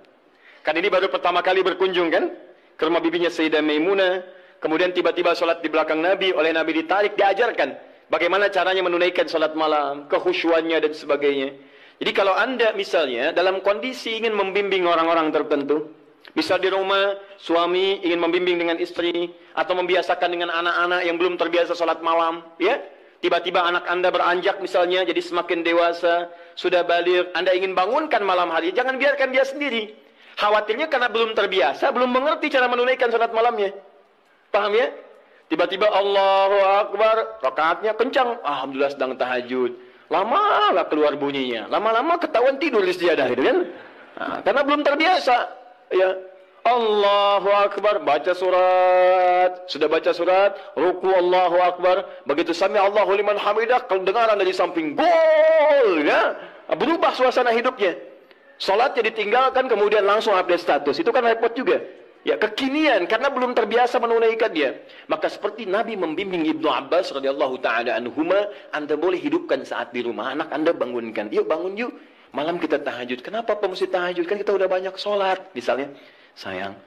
Kan ini baru pertama kali berkunjung kan ke rumah bibinya Sayyidah Maimunah, kemudian tiba-tiba sholat di belakang Nabi, oleh Nabi ditarik, diajarkan bagaimana caranya menunaikan sholat malam, kekhusyuannya dan sebagainya. Jadi kalau Anda misalnya dalam kondisi ingin membimbing orang-orang tertentu, misal di rumah suami ingin membimbing dengan istri atau membiasakan dengan anak-anak yang belum terbiasa sholat malam, ya, tiba-tiba anak Anda beranjak misalnya jadi semakin dewasa, sudah baligh, Anda ingin bangunkan malam hari, jangan biarkan dia sendiri. Khawatirnya karena belum terbiasa, belum mengerti cara menunaikan sholat malamnya. Paham ya? Tiba-tiba Allahu Akbar, rakaatnya kencang, alhamdulillah sedang tahajud. Lama lah keluar bunyinya, lama-lama ketahuan tidur di sejadah itu kan? Nah, karena belum terbiasa. Ya, Allahu Akbar, baca surat, sudah baca surat, ruku Allahu Akbar, begitu sami Allahu liman hamidah, kedengaran dari samping gol, ya, berubah suasana hidupnya. Salatnya ditinggalkan, kemudian langsung update status, itu kan repot juga. Ya, kekinian karena belum terbiasa menunaikan dia. Maka seperti Nabi membimbing Ibnu Abbas radhiyallahu taala anhuma, Anda boleh hidupkan saat di rumah, anak Anda bangunkan. Yuk bangun yuk. Malam kita tahajud. Kenapa mesti tahajud? Kan kita udah banyak sholat. Misalnya, sayang,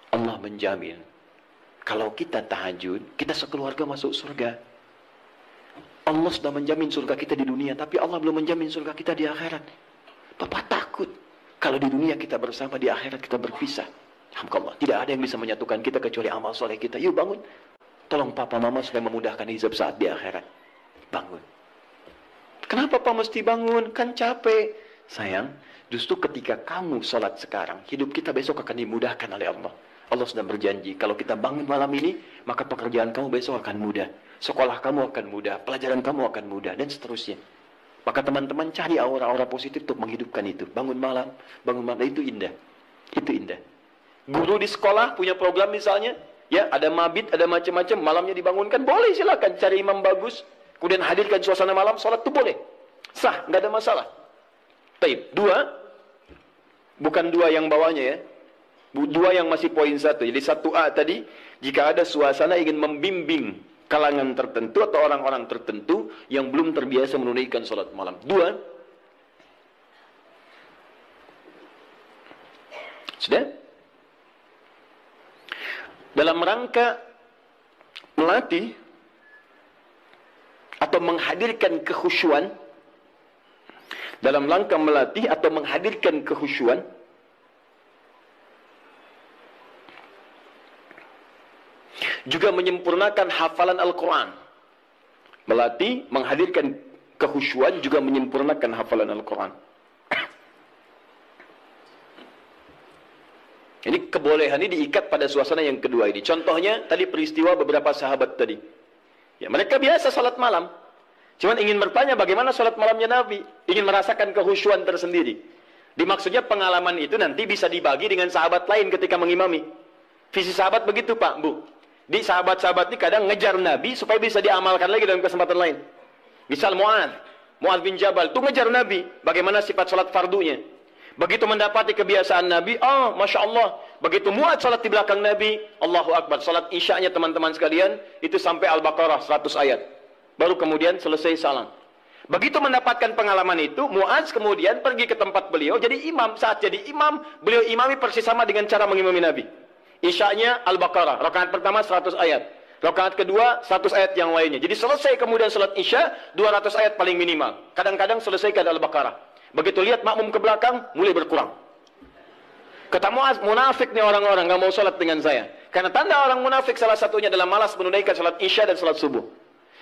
Allah menjamin kalau kita tahajud, kita sekeluarga masuk surga. Allah sudah menjamin surga kita di dunia, tapi Allah belum menjamin surga kita di akhirat. Bapak takut kalau di dunia kita bersama, di akhirat kita berpisah. Alhamdulillah, tidak ada yang bisa menyatukan kita kecuali amal soleh kita. Yuk bangun. Tolong papa mama supaya memudahkan hizab saat di akhirat. Bangun. Kenapa papa mesti bangun? Kan capek. Sayang, justru ketika kamu sholat sekarang, hidup kita besok akan dimudahkan oleh Allah. Allah sudah berjanji, kalau kita bangun malam ini, maka pekerjaan kamu besok akan mudah. Sekolah kamu akan mudah, pelajaran kamu akan mudah, dan seterusnya. Maka teman-teman cari aura-aura positif untuk menghidupkan itu. Bangun malam, itu indah. Itu indah. Guru di sekolah punya program misalnya, ya ada mabit, ada macam-macam, malamnya dibangunkan, boleh silakan cari imam bagus, kemudian hadirkan suasana malam, sholat itu boleh, sah, nggak ada masalah. Baik, dua, bukan dua yang bawahnya ya, dua yang masih poin satu. Jadi 1A tadi, jika ada suasana ingin membimbing kalangan tertentu atau orang-orang tertentu yang belum terbiasa menunaikan sholat malam. Dua, sudah? Dalam rangka melatih atau menghadirkan kekhusyuan, dalam rangka melatih atau menghadirkan kekhusyuan, juga menyempurnakan hafalan Al-Quran. Melatih, menghadirkan kekhusyuan, juga menyempurnakan hafalan Al-Quran. Ini kebolehan ini diikat pada suasana yang kedua ini. Contohnya tadi peristiwa beberapa sahabat tadi. Ya, mereka biasa salat malam. Cuman ingin bertanya bagaimana salat malamnya Nabi. Ingin merasakan kehusyuan tersendiri. Dimaksudnya pengalaman itu nanti bisa dibagi dengan sahabat lain ketika mengimami. Visi sahabat begitu Pak, Bu. Di sahabat-sahabat ini kadang ngejar Nabi supaya bisa diamalkan lagi dalam kesempatan lain. Misal Mu'adz bin Jabal itu ngejar Nabi. Bagaimana sifat salat fardunya. Begitu mendapati kebiasaan Nabi, Masya Allah. Begitu Mu'adz salat di belakang Nabi, Allahu Akbar. Salat isya'nya teman-teman sekalian, itu sampai Al-Baqarah 100 ayat. Baru kemudian selesai salam. Begitu mendapatkan pengalaman itu, Mu'adz kemudian pergi ke tempat beliau, jadi imam. Saat jadi imam, beliau imami persis sama dengan cara mengimami Nabi. Isya'nya Al-Baqarah, rakaat pertama 100 ayat. Rakaat kedua 100 ayat yang lainnya. Jadi selesai kemudian salat isya, 200 ayat paling minimal. Kadang-kadang selesaikan Al-Baqarah. Begitu lihat makmum ke belakang, mulai berkurang. Kata Mu'adz, munafik nih orang-orang, gak mau salat dengan saya. Karena tanda orang munafik salah satunya adalah malas menunaikan salat isya dan salat subuh.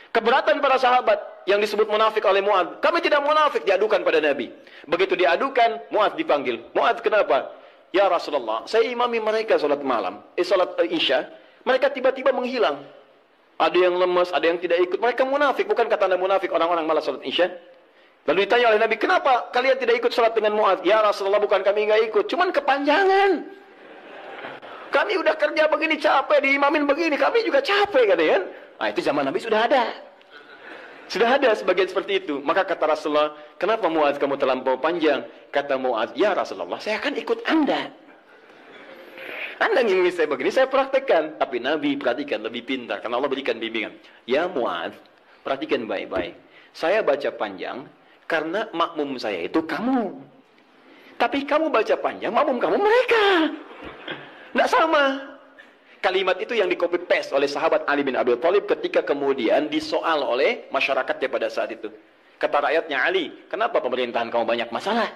Keberatan para sahabat yang disebut munafik oleh Mu'adz. Kami tidak munafik, diadukan pada Nabi. Begitu diadukan, Mu'adz dipanggil. Mu'adz, kenapa? Ya Rasulullah, saya imami mereka salat malam, salat isya, mereka tiba-tiba menghilang. Ada yang lemas, ada yang tidak ikut. Mereka munafik, bukan kata Anda munafik orang-orang malas salat isya? Lalu ditanya oleh Nabi, kenapa kalian tidak ikut salat dengan Mu'adz? Ya Rasulullah, bukan kami nggak ikut, cuman kepanjangan. Kami udah kerja begini capek, diimamin begini, kami juga capek kan ya? Nah itu zaman Nabi sudah ada. Sudah ada sebagian seperti itu. Maka kata Rasulullah, kenapa Mu'adz kamu terlampau panjang? Kata Mu'adz, ya Rasulullah, saya akan ikut Anda. Anda ingin saya begini, saya praktekkan. Tapi Nabi perhatikan, lebih pintar, karena Allah berikan bimbingan. Ya Mu'adz, perhatikan baik-baik. Saya baca panjang, karena makmum saya itu kamu. Tapi kamu baca panjang, makmum kamu mereka. Tidak sama. Kalimat itu yang di-copy paste oleh sahabat Ali bin Abi Thalib ketika kemudian disoal oleh masyarakatnya pada saat itu. Kata rakyatnya Ali, kenapa pemerintahan kamu banyak masalah?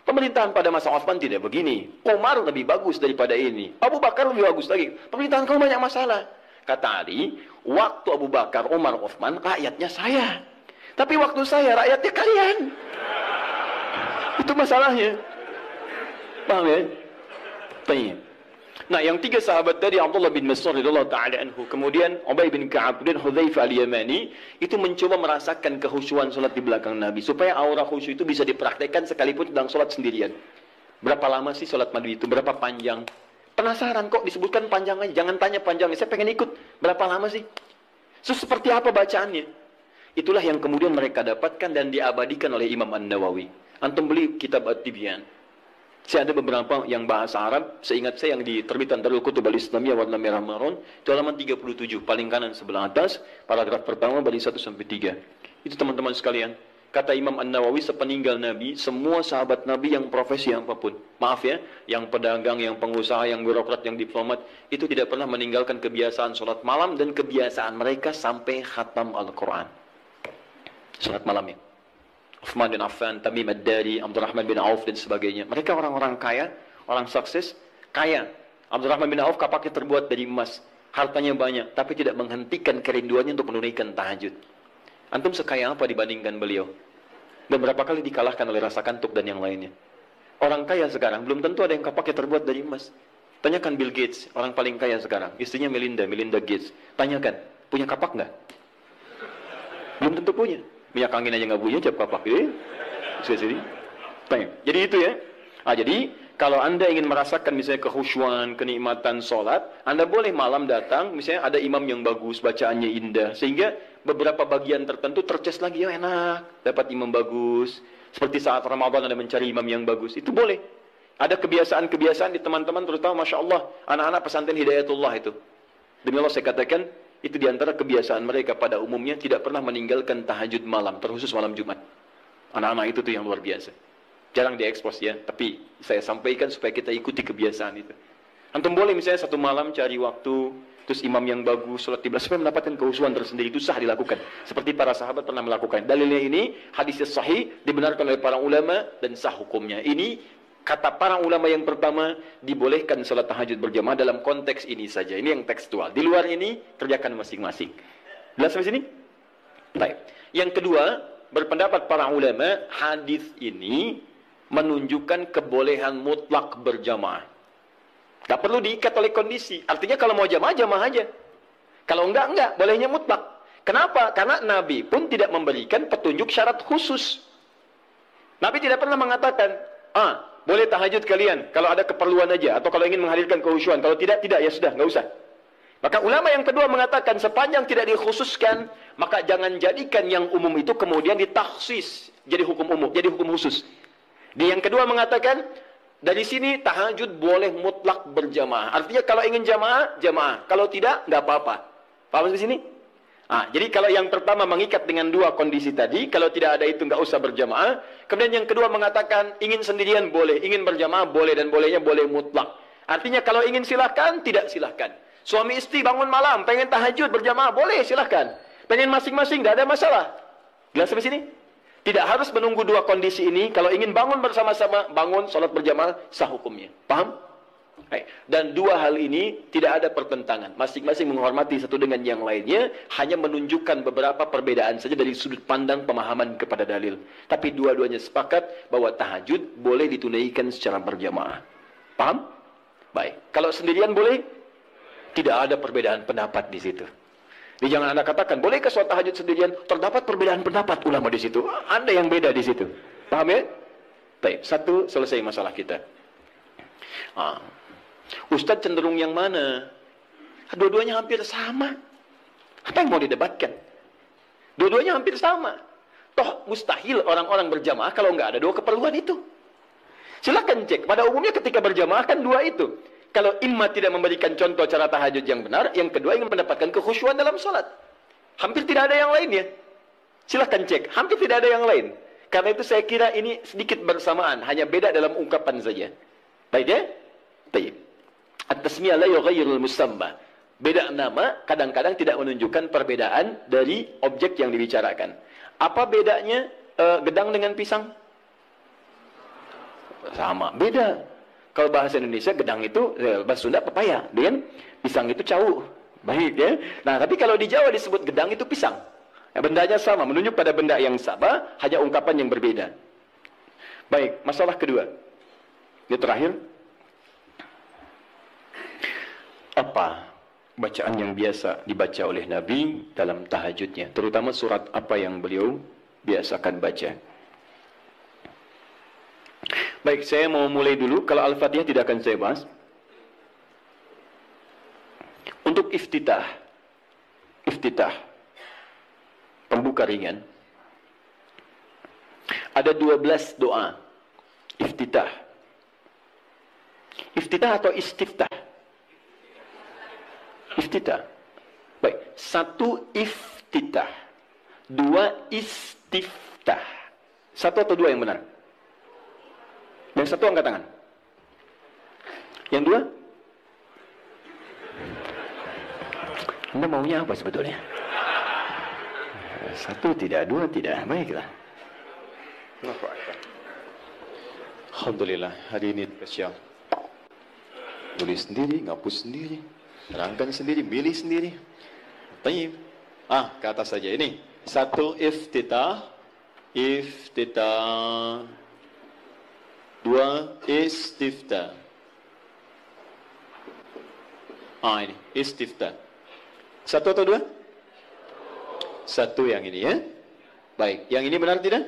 Pemerintahan pada masa Utsman tidak begini. Umar lebih bagus daripada ini. Abu Bakar lebih bagus lagi. Pemerintahan kamu banyak masalah. Kata Ali, waktu Abu Bakar, Umar, Utsman, rakyatnya saya. Tapi waktu saya, rakyatnya kalian. Itu masalahnya. Paham ya? Baik. Nah, yang tiga sahabat tadi, Abdullah bin Mas'ud radhiyallahu taala anhu, kemudian Ubay bin Ka'ab dan Hudzaifah al-Yamani, itu mencoba merasakan kehusyuan salat di belakang Nabi supaya aura khusyuk itu bisa dipraktekkan sekalipun sedang salat sendirian. Berapa lama sih salat Nabi itu? Berapa panjang? Penasaran kok disebutkan panjang aja. Jangan tanya panjangnya, saya pengen ikut. Berapa lama sih? So, seperti apa bacaannya? Itulah yang kemudian mereka dapatkan dan diabadikan oleh Imam An-Nawawi. Antum beli kitab At-Tibyan. Saya ada beberapa yang bahasa Arab, seingat saya yang diterbitan Darul Kutub Al-Islamiyah warna merah marun, itu halaman 37, paling kanan sebelah atas, paragraf pertama dari 1 sampai 3. Itu teman-teman sekalian, kata Imam An-Nawawi, sepeninggal Nabi, semua sahabat Nabi yang profesi apapun, maaf ya, yang pedagang, yang pengusaha, yang birokrat, yang diplomat, itu tidak pernah meninggalkan kebiasaan sholat malam dan kebiasaan mereka sampai khatam Al-Quran. Sholat malamnya. Uthman bin Affan, Tamim Ad-Dari, Abdurrahman bin Auf dan sebagainya. Mereka orang-orang kaya, orang sukses, kaya. Abdurrahman bin Auf kapaknya terbuat dari emas, hartanya banyak, tapi tidak menghentikan kerinduannya untuk menunaikan tahajud. Antum sekaya apa dibandingkan beliau? Dan berapa kali dikalahkan oleh rasa kantuk dan yang lainnya? Orang kaya sekarang belum tentu ada yang kapaknya terbuat dari emas. Tanyakan Bill Gates, orang paling kaya sekarang, istrinya Melinda Gates. Tanyakan, punya kapak nggak? Belum tentu punya. Minyak angin aja nggak punya, cap kapak gitu. Jadi itu ya. Jadi kalau Anda ingin merasakan misalnya kehusyuan, kenikmatan sholat, Anda boleh malam datang, misalnya ada imam yang bagus, bacaannya indah, sehingga beberapa bagian tertentu terces lagi, ya enak, dapat imam bagus. Seperti saat Ramadan Anda mencari imam yang bagus, itu boleh. Ada kebiasaan-kebiasaan di teman-teman, terutama Masya Allah, anak-anak pesantren Hidayatullah itu. Demi Allah saya katakan, itu diantara kebiasaan mereka pada umumnya tidak pernah meninggalkan tahajud malam, terkhusus malam Jumat. Anak-anak itu tuh yang luar biasa. Jarang diekspos ya, tapi saya sampaikan supaya kita ikuti kebiasaan itu. Antum boleh misalnya satu malam cari waktu, terus imam yang bagus, sholat tiba, supaya mendapatkan kehusuan tersendiri, itu sah dilakukan. Seperti para sahabat pernah melakukan. Dalilnya ini, hadisnya sahih, dibenarkan oleh para ulama, dan sah hukumnya. Ini kata para ulama yang pertama, dibolehkan salat tahajud berjamaah dalam konteks ini saja. Ini yang tekstual. Di luar ini, kerjakan masing-masing. Jelas sampai sini? Baik. Yang kedua, berpendapat para ulama, hadis ini menunjukkan kebolehan mutlak berjamaah. Tak perlu diikat oleh kondisi. Artinya kalau mau jamaah, jamaah aja. Kalau enggak, bolehnya mutlak. Kenapa? Karena Nabi pun tidak memberikan petunjuk syarat khusus. Nabi tidak pernah mengatakan, boleh tahajud kalian kalau ada keperluan aja, atau kalau ingin menghadirkan kehusyuan. Kalau tidak, ya sudah, nggak usah. Maka ulama yang kedua mengatakan sepanjang tidak dikhususkan, maka jangan jadikan yang umum itu kemudian ditaksis jadi hukum umum, jadi hukum khusus. Di yang kedua mengatakan dari sini tahajud boleh mutlak berjamaah. Artinya kalau ingin jamaah, jamaah. Kalau tidak, nggak apa-apa. Paham di sini? Jadi kalau yang pertama mengikat dengan dua kondisi tadi, kalau tidak ada itu nggak usah berjamaah. Kemudian yang kedua mengatakan ingin sendirian boleh, ingin berjamaah boleh, dan bolehnya boleh mutlak. Artinya kalau ingin silahkan, tidak silahkan. Suami istri bangun malam, pengen tahajud berjamaah boleh, silahkan. Pengen masing-masing, tidak ada masalah. Jelas sampai sini? Tidak harus menunggu dua kondisi ini. Kalau ingin bangun bersama-sama, bangun sholat berjamaah, sah hukumnya. Paham? Dan dua hal ini tidak ada pertentangan. Masing-masing menghormati satu dengan yang lainnya, hanya menunjukkan beberapa perbedaan saja dari sudut pandang pemahaman kepada dalil. Tapi dua-duanya sepakat bahwa tahajud boleh ditunaikan secara berjamaah. Paham? Baik. Kalau sendirian boleh? Tidak ada perbedaan pendapat di situ. Jadi jangan Anda katakan, bolehkah sholat tahajud sendirian? Terdapat perbedaan pendapat ulama di situ. Anda yang beda di situ. Paham ya? Baik. Satu, selesai masalah kita. Ustadz cenderung yang mana? Dua-duanya hampir sama. Apa yang mau didebatkan? Dua-duanya hampir sama. Toh mustahil orang-orang berjamaah kalau nggak ada dua keperluan itu. Silakan cek. Pada umumnya ketika berjamaah kan dua itu. Kalau imam tidak memberikan contoh cara tahajud yang benar, yang kedua ingin mendapatkan kekhusyuan dalam sholat. Hampir tidak ada yang lainnya. Silakan cek. Hampir tidak ada yang lain. Karena itu saya kira ini sedikit bersamaan. Hanya beda dalam ungkapan saja. Baik ya? Baik. At-tasmiyah la yughayyirul musamma. Beda nama kadang-kadang tidak menunjukkan perbedaan dari objek yang dibicarakan. Apa bedanya? gedang dengan pisang? Sama, beda. Kalau bahasa Indonesia gedang itu, bahasa Sunda pepaya, dengan pisang itu cau. Baik ya. Nah, tapi kalau di Jawa disebut gedang itu pisang. Ya, bendanya sama, menunjuk pada benda yang sama, hanya ungkapan yang berbeda. Baik, masalah kedua. Ini terakhir. Apa bacaan yang biasa dibaca oleh Nabi dalam tahajudnya? Terutama surat apa yang beliau biasakan baca? Baik, saya mau mulai dulu. Kalau Al-Fatihah tidak akan saya bahas. Untuk iftitah, pembuka ringan, ada 12 doa iftitah. Iftitah atau istiftah? Iftitah. Baik, 1 iftitah, 2 istiftah. 1 atau 2 yang benar? Yang 1 angkat tangan. Yang 2? Anda maunya apa sebetulnya? 1 tidak, 2 tidak. Baiklah. Alhamdulillah, hari ini spesial. Tulis sendiri, ngapus sendiri, terangkan sendiri, milih sendiri. Tayyib. Ke atas saja ini. 1 iftitah. 2 istiftah. Ini istiftah. 1 atau 2? 1 yang ini ya. Baik, yang ini benar tidak?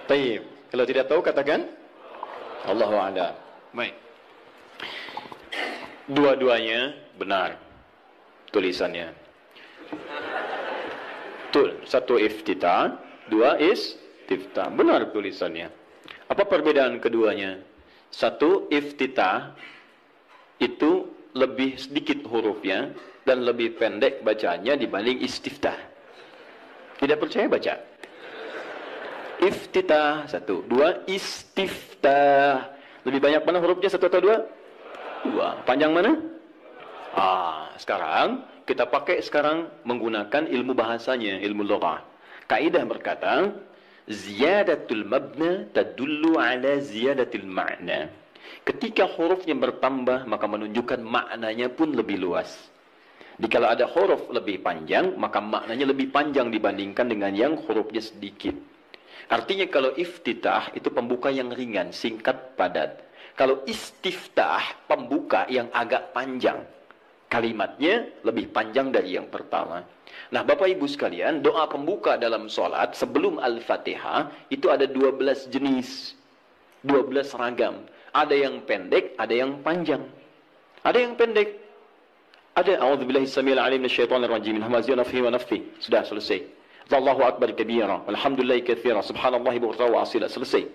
Baik. Kalau tidak tahu katakan Allahu a'lam. Baik. Dua-duanya benar tulisannya. Betul. 1 iftitah, 2 istiftah. Benar tulisannya. Apa perbedaan keduanya? 1 iftitah itu lebih sedikit hurufnya dan lebih pendek bacaannya dibanding istiftah. Tidak percaya baca. Iftitah 1, 2 istiftah. Lebih banyak mana hurufnya, 1 atau 2? 2. Panjang mana? Sekarang kita pakai menggunakan ilmu bahasanya, ilmu lughah. Kaidah berkata, ziyadatul mabna tadullu ala ziyadatil ma'na. Ketika hurufnya bertambah, maka menunjukkan maknanya pun lebih luas. Jika ada huruf lebih panjang, maka maknanya lebih panjang dibandingkan dengan yang hurufnya sedikit. Artinya kalau iftitah itu pembuka yang ringan, singkat, padat. Kalau istiftah, pembuka yang agak panjang. Kalimatnya lebih panjang dari yang pertama. Nah, Bapak Ibu sekalian, doa pembuka dalam sholat sebelum Al-Fatihah itu ada 12 jenis. 12 ragam. Ada yang pendek, ada yang panjang. Ada yang pendek. Ada a'udzubillahi samil alim minasyaitonir rajim min hamazihi wa nafthihi wa nafthihi. Sudah selesai. Allahu akbar kabira, walhamdulillahi katsira, subhanallahi bughra wa asila. Selesai.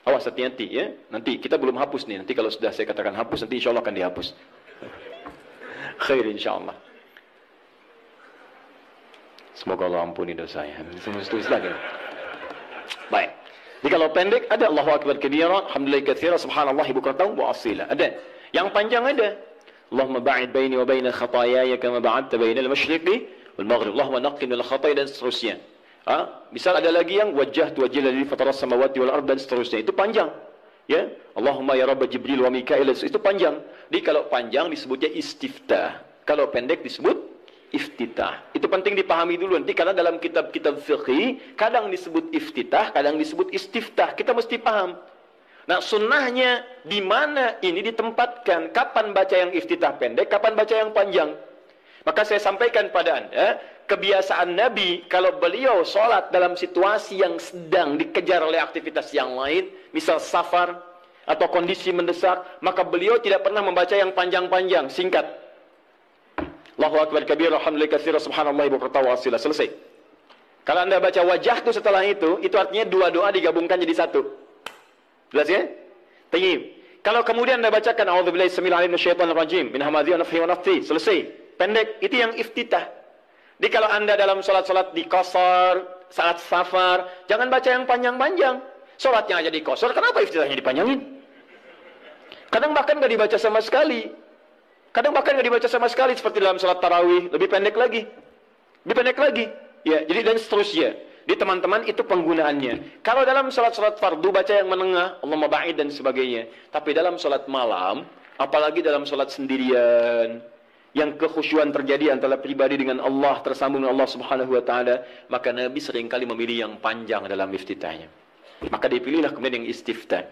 Awas hati-hati ya. Nanti kita belum hapus nih. Nanti kalau sudah saya katakan hapus, nanti insyaallah akan dihapus. Khair insyaallah. Semoga Allah ampuni dosa saya. Tulis lagi. Baik. Jadi kalau pendek ada Allahu akbar kabira, alhamdulillahi katsira, subhanallahi bughra wa asila. Ada. Yang panjang ada. Allahumma ba'id baini wa baina khataayaya kama ba'adta baina al-masyriqi wal maghrib. Allahumma naqqini minal khataaya dan seterusnya. Misal ada lagi yang wajjahtu wajhiya lillazi fatara samawati wal ardh dan seterusnya. Itu panjang. Ya. Allahumma ya rabb Jibril wa Mikail, itu panjang. Jadi kalau panjang disebutnya istiftah. Kalau pendek disebut iftitah. Itu penting dipahami dulu nanti karena dalam kitab-kitab fiqih kadang disebut iftitah, kadang disebut istiftah. Kita mesti paham. Nah, sunnahnya di mana ini ditempatkan? Kapan baca yang iftitah pendek, kapan baca yang panjang? Maka saya sampaikan pada Anda, kebiasaan Nabi kalau beliau sholat dalam situasi yang sedang dikejar oleh aktivitas yang lain, misal safar atau kondisi mendesak, maka beliau tidak pernah membaca yang panjang-panjang, singkat. Allahu akbar kabir, alhamdulillah katsira, subhanallahi bughra wa asila. Selesai. Kalau Anda baca wajah itu setelah itu artinya dua doa digabungkan jadi satu. Jelas ya? Tayyib. Kalau kemudian Anda bacakan a'udzubillahi samil alim minasyaitonir rajim min hamazihi wa nafthihi wa nafthihi, selesai. Pendek, itu yang iftitah. Jadi kalau Anda dalam salat-salat di qasar, saat safar, jangan baca yang panjang-panjang. Salatnya aja di qasar, kenapa iftitahnya dipanjangin? Kadang bahkan enggak dibaca sama sekali. Kadang bahkan enggak dibaca sama sekali seperti dalam salat tarawih, lebih pendek lagi. Lebih pendek lagi. Ya, jadi dan seterusnya. Di teman-teman itu penggunaannya. Kalau dalam salat-salat fardu baca yang menengah, Allahumma ba'id dan sebagainya. Tapi dalam salat malam, apalagi dalam salat sendirian, yang kekhusyuan terjadi antara pribadi dengan Allah, tersambung dengan Allah Subhanahu wa taala, maka Nabi seringkali memilih yang panjang dalam iftitahnya. Maka dipilihlah kemudian yang istiftah.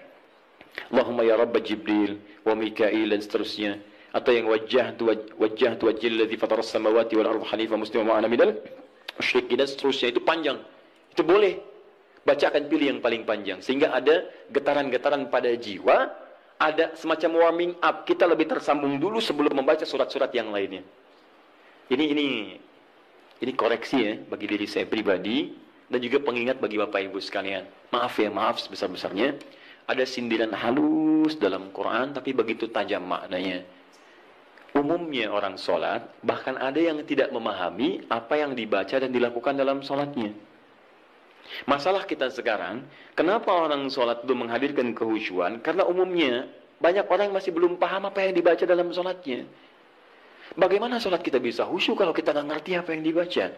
Allahumma ya Rabb Jibril wa Mikail dan seterusnya. Atau yang wajjahtu wajhil ladzi fatara as-samawati wal arda hanifan musliman wa ana minal musyrikin dan seterusnya. Itu panjang. Itu boleh. Bacakan pilih yang paling panjang. Sehingga ada getaran-getaran pada jiwa. Ada semacam warming up. Kita lebih tersambung dulu sebelum membaca surat-surat yang lainnya. Ini koreksi ya. Bagi diri saya pribadi. Dan juga pengingat bagi Bapak Ibu sekalian. Maaf ya, maaf sebesar-besarnya. Ada sindiran halus dalam Quran. Tapi begitu tajam maknanya. Umumnya orang sholat. Bahkan ada yang tidak memahami apa yang dibaca dan dilakukan dalam sholatnya. Masalah kita sekarang, kenapa orang sholat itu menghadirkan kehusyuan? Karena umumnya, banyak orang yang masih belum paham apa yang dibaca dalam sholatnya. Bagaimana sholat kita bisa khusyuk kalau kita nggak ngerti apa yang dibaca?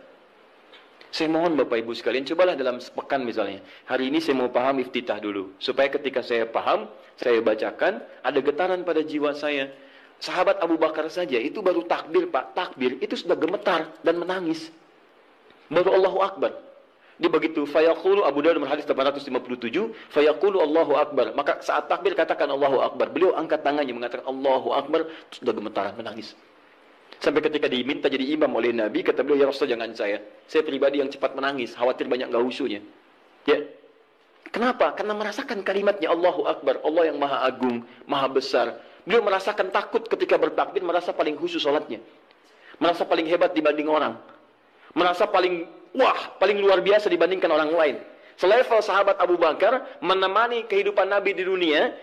Saya mohon Bapak Ibu sekalian, cobalah dalam sepekan misalnya. Hari ini saya mau paham iftitah dulu. Supaya ketika saya paham, saya bacakan, ada getaran pada jiwa saya. Sahabat Abu Bakar saja, itu baru takbir Pak. Takbir, itu sudah gemetar dan menangis. Baru Allahu Akbar. Dia begitu, fayaqulu Abu Dawud hadis 857, fayaqulu Allahu Akbar. Maka saat takbir katakan Allahu Akbar. Beliau angkat tangannya mengatakan Allahu Akbar, sudah gemetaran menangis. Sampai ketika diminta jadi imam oleh Nabi, kata beliau, ya Rasul jangan saya. Saya pribadi yang cepat menangis, khawatir banyak enggak khusyuknya. Ya. Kenapa? Karena merasakan kalimatnya Allahu Akbar, Allah yang Maha Agung, Maha Besar. Beliau merasakan takut ketika bertakbir, merasa paling khusyuk salatnya. Merasa paling hebat dibanding orang. Merasa paling paling luar biasa dibandingkan orang lain. Selevel sahabat Abu Bakar menemani kehidupan Nabi di dunia,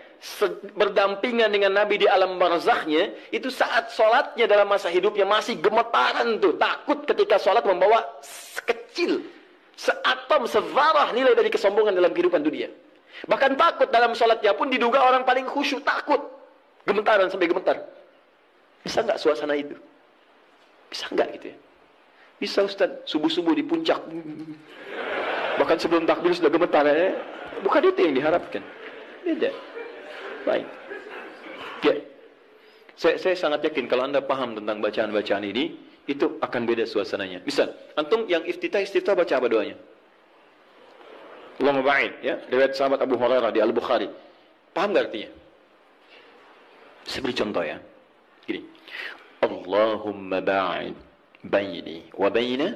berdampingan dengan Nabi di alam barzakhnya, itu saat sholatnya dalam masa hidupnya masih gemetaran tuh, takut ketika sholat membawa sekecil, seatom, sevarah nilai dari kesombongan dalam kehidupan dunia. Bahkan takut dalam sholatnya pun diduga orang paling khusyuk, takut, gemetaran sampai gemetar. Bisa nggak suasana itu? Bisa nggak gitu ya? Bisa Ustaz, subuh-subuh di puncak. Bahkan sebelum takbir sudah gemetar ya. Bukan itu yang diharapkan. Beda. Baik. Ya. Saya sangat yakin kalau Anda paham tentang bacaan-bacaan ini, itu akan beda suasananya. Misal, antum yang iftitah baca apa doanya? Allahumma ba'id, ya. Riwayat sahabat Abu Hurairah di Al-Bukhari. Paham nggak artinya? Saya beri contoh ya. Gini. Allahumma ba'id baini wa baina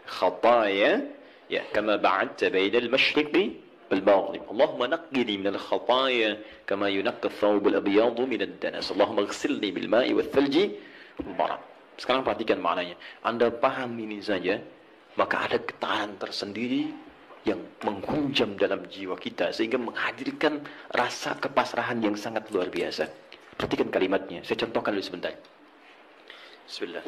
khataaya ya kama ba'adta baina al-mashriqi wal-maghrib. Allahumma naqqini min al-khataaya kama yunaqqa ath-thawb al-abyad min ad-danas. Allahumma ighsilni bil ma'i wath-thalji wal-barad. Sekarang perhatikan maknanya. Anda paham ini saja, maka ada getaran tersendiri yang menghunjam dalam jiwa kita sehingga menghadirkan rasa kepasrahan yang sangat luar biasa. Perhatikan kalimatnya. Saya contohkan dulu sebentar. Bismillah.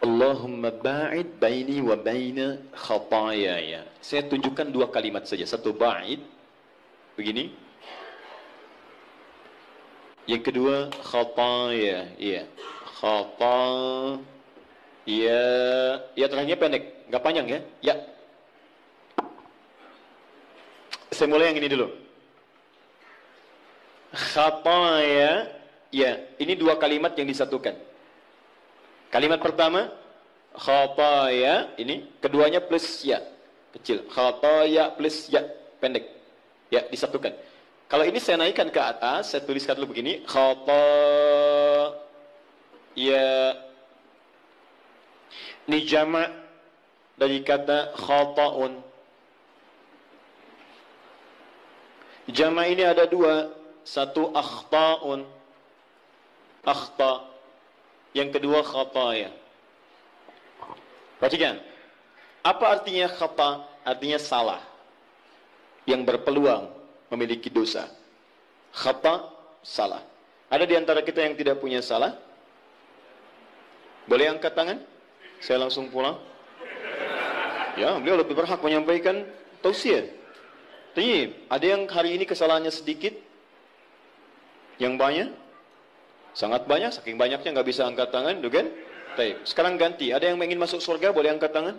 Allahumma ba'id baini wa baina khataayaya. Saya tunjukkan dua kalimat saja. Satu ba'id, begini. Yang kedua khataaya, ya. Khataaya. Ya terakhirnya pendek, nggak panjang ya. Ya. Saya mulai yang ini dulu. Khataaya, ya. Ini dua kalimat yang disatukan. Kalimat pertama, khataya, ini, keduanya plus ya, kecil. Khataya plus ya, pendek. Ya, disatukan. Kalau ini saya naikkan ke atas, saya tuliskan dulu begini, khataya. Ini jama' dari kata khata'un. Jama' ini ada dua. Satu akhta'un. Akhta'. Yang kedua khataya. Perhatikan. Apa artinya khata? Artinya salah. Yang berpeluang memiliki dosa. Khata, salah. Ada di antara kita yang tidak punya salah? Boleh angkat tangan? Saya langsung pulang. Ya, beliau lebih berhak menyampaikan tausiah. Tapi ada yang hari ini kesalahannya sedikit, yang banyak, sangat banyak, saking banyaknya nggak bisa angkat tangan, kan? Baik, sekarang ganti. Ada yang ingin masuk surga, boleh angkat tangan?